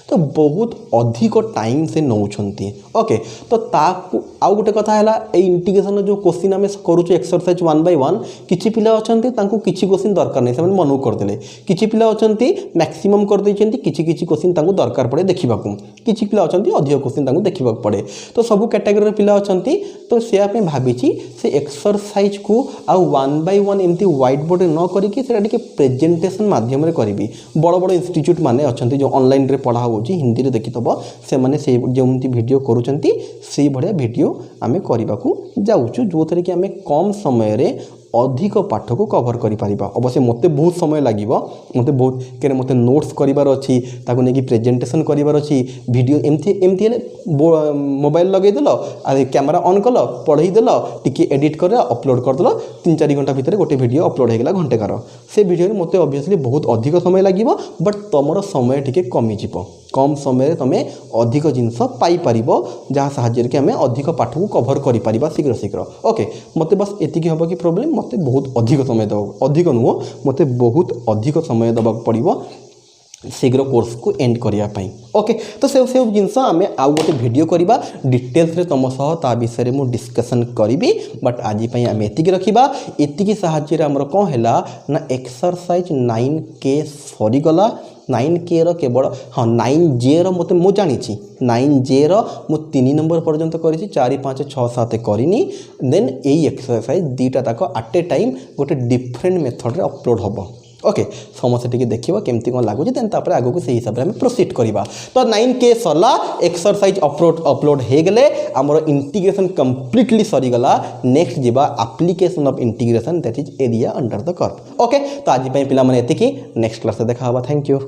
तो बहुत अधिक टाइम से नौछंती ओके तो ताकू आउ गोटे कथा हैला ए इंटीग्रेशन जो क्वेश्चन आमे करूछु एक्सरसाइज 1 बाय 1 किछि पिला अछंती तांको किछि क्वेश्चन दरकार नै से मनु कर देले किछि पिला अछंती मैक्सिमम कर दैछंती किछि क्वेश्चन तांको दरकार पड़े देखिबाकू किछि पिला अछंती अधिक क्वेश्चन तांको देखिबाक पड़े तो सब कैटेगरी रे पिला अछंती तो से आपे भाबिछि से एक्सरसाइज को आ 1 बाय 1 एमती व्हाइट बोर्ड रे न करी कि सेटा टिके प्रेजेंटेशन माध्यम रे करबी बड़ बड़ इंस्टीट्यूट माने अछंती जो ऑनलाइन रे पढ़ा हिंदी रे देखिथबो से माने से जेमती वीडियो करूचंती से बढ़िया वीडियो आमे करिबाकू जाउछु जो थरे कि आमे कम समय रे अधिक पाठ को कवर करि परिबा अवश्य मते बहुत समय लागिबो मते बहुत केने मते नोट्स करिवार अछि ताको नेकी प्रेजेंटेशन करिवार अछि वीडियो एमती हेले मोबाइल लगे देलो आ कैमरा ऑन कलो पढ़ई देलो टिके एडिट कर अपलोड कर देलो 3-4 घंटा भीतर गोटे वीडियो अपलोड हे गेला घंटे कार से वीडियो रे मते ऑब्वियसली बहुत अधिक समय लागिबो बट तमरो समय टिके कमी जिवो कम समय तुम अधिक जिनस पाई परिबो जहाँ साहाଯ୍य के हमें अधिक पाठ को कवर करि परिबा शीघ्र शीघ्र ओके मते बस एतिकी हबो कि प्रॉब्लम मते बहुत अधिक समय दब अधिक नुह मते बहुत अधिक समय दबाक पड़िबो शीघ्र कोर्स को एंड करिया पई ओके तो से जिनस आम आउ गोटे वीडियो करबा डिटेल्स रे तुम सह ता विषय रे मु डिस्कशन करिबी बट आज पई आम एतिकी रखिबा एतिकी साहाଯ୍य रे हमर कोन हैला ना एक्सरसाइज 9K सरी गला 9K रो केवल हाँ 9J रो मते मु जानी 9J रो मु 3 नंबर पर्यंत करी 4 5 6 7 करिनी देन एई एक्सरसाइज दीटा तक एट ए टाइम गोटे डिफरेंट मेथड रे अपलोड होबो ओके समस्त टिके देखिबा केमती कोन लागु देन तापर आगो को से हिसाब रे हम प्रोसीड करबा तो 9K सरला एक्सरसाइज अपलोड हे गेले हमर इंटीग्रेशन कंप्लीटली सरी गला नेक्स्ट जिबा application of integration that is area under the curve okay तो आज पई पिला माने एतिकी नेक्स्ट क्लास से देखा हबा थैंक यू।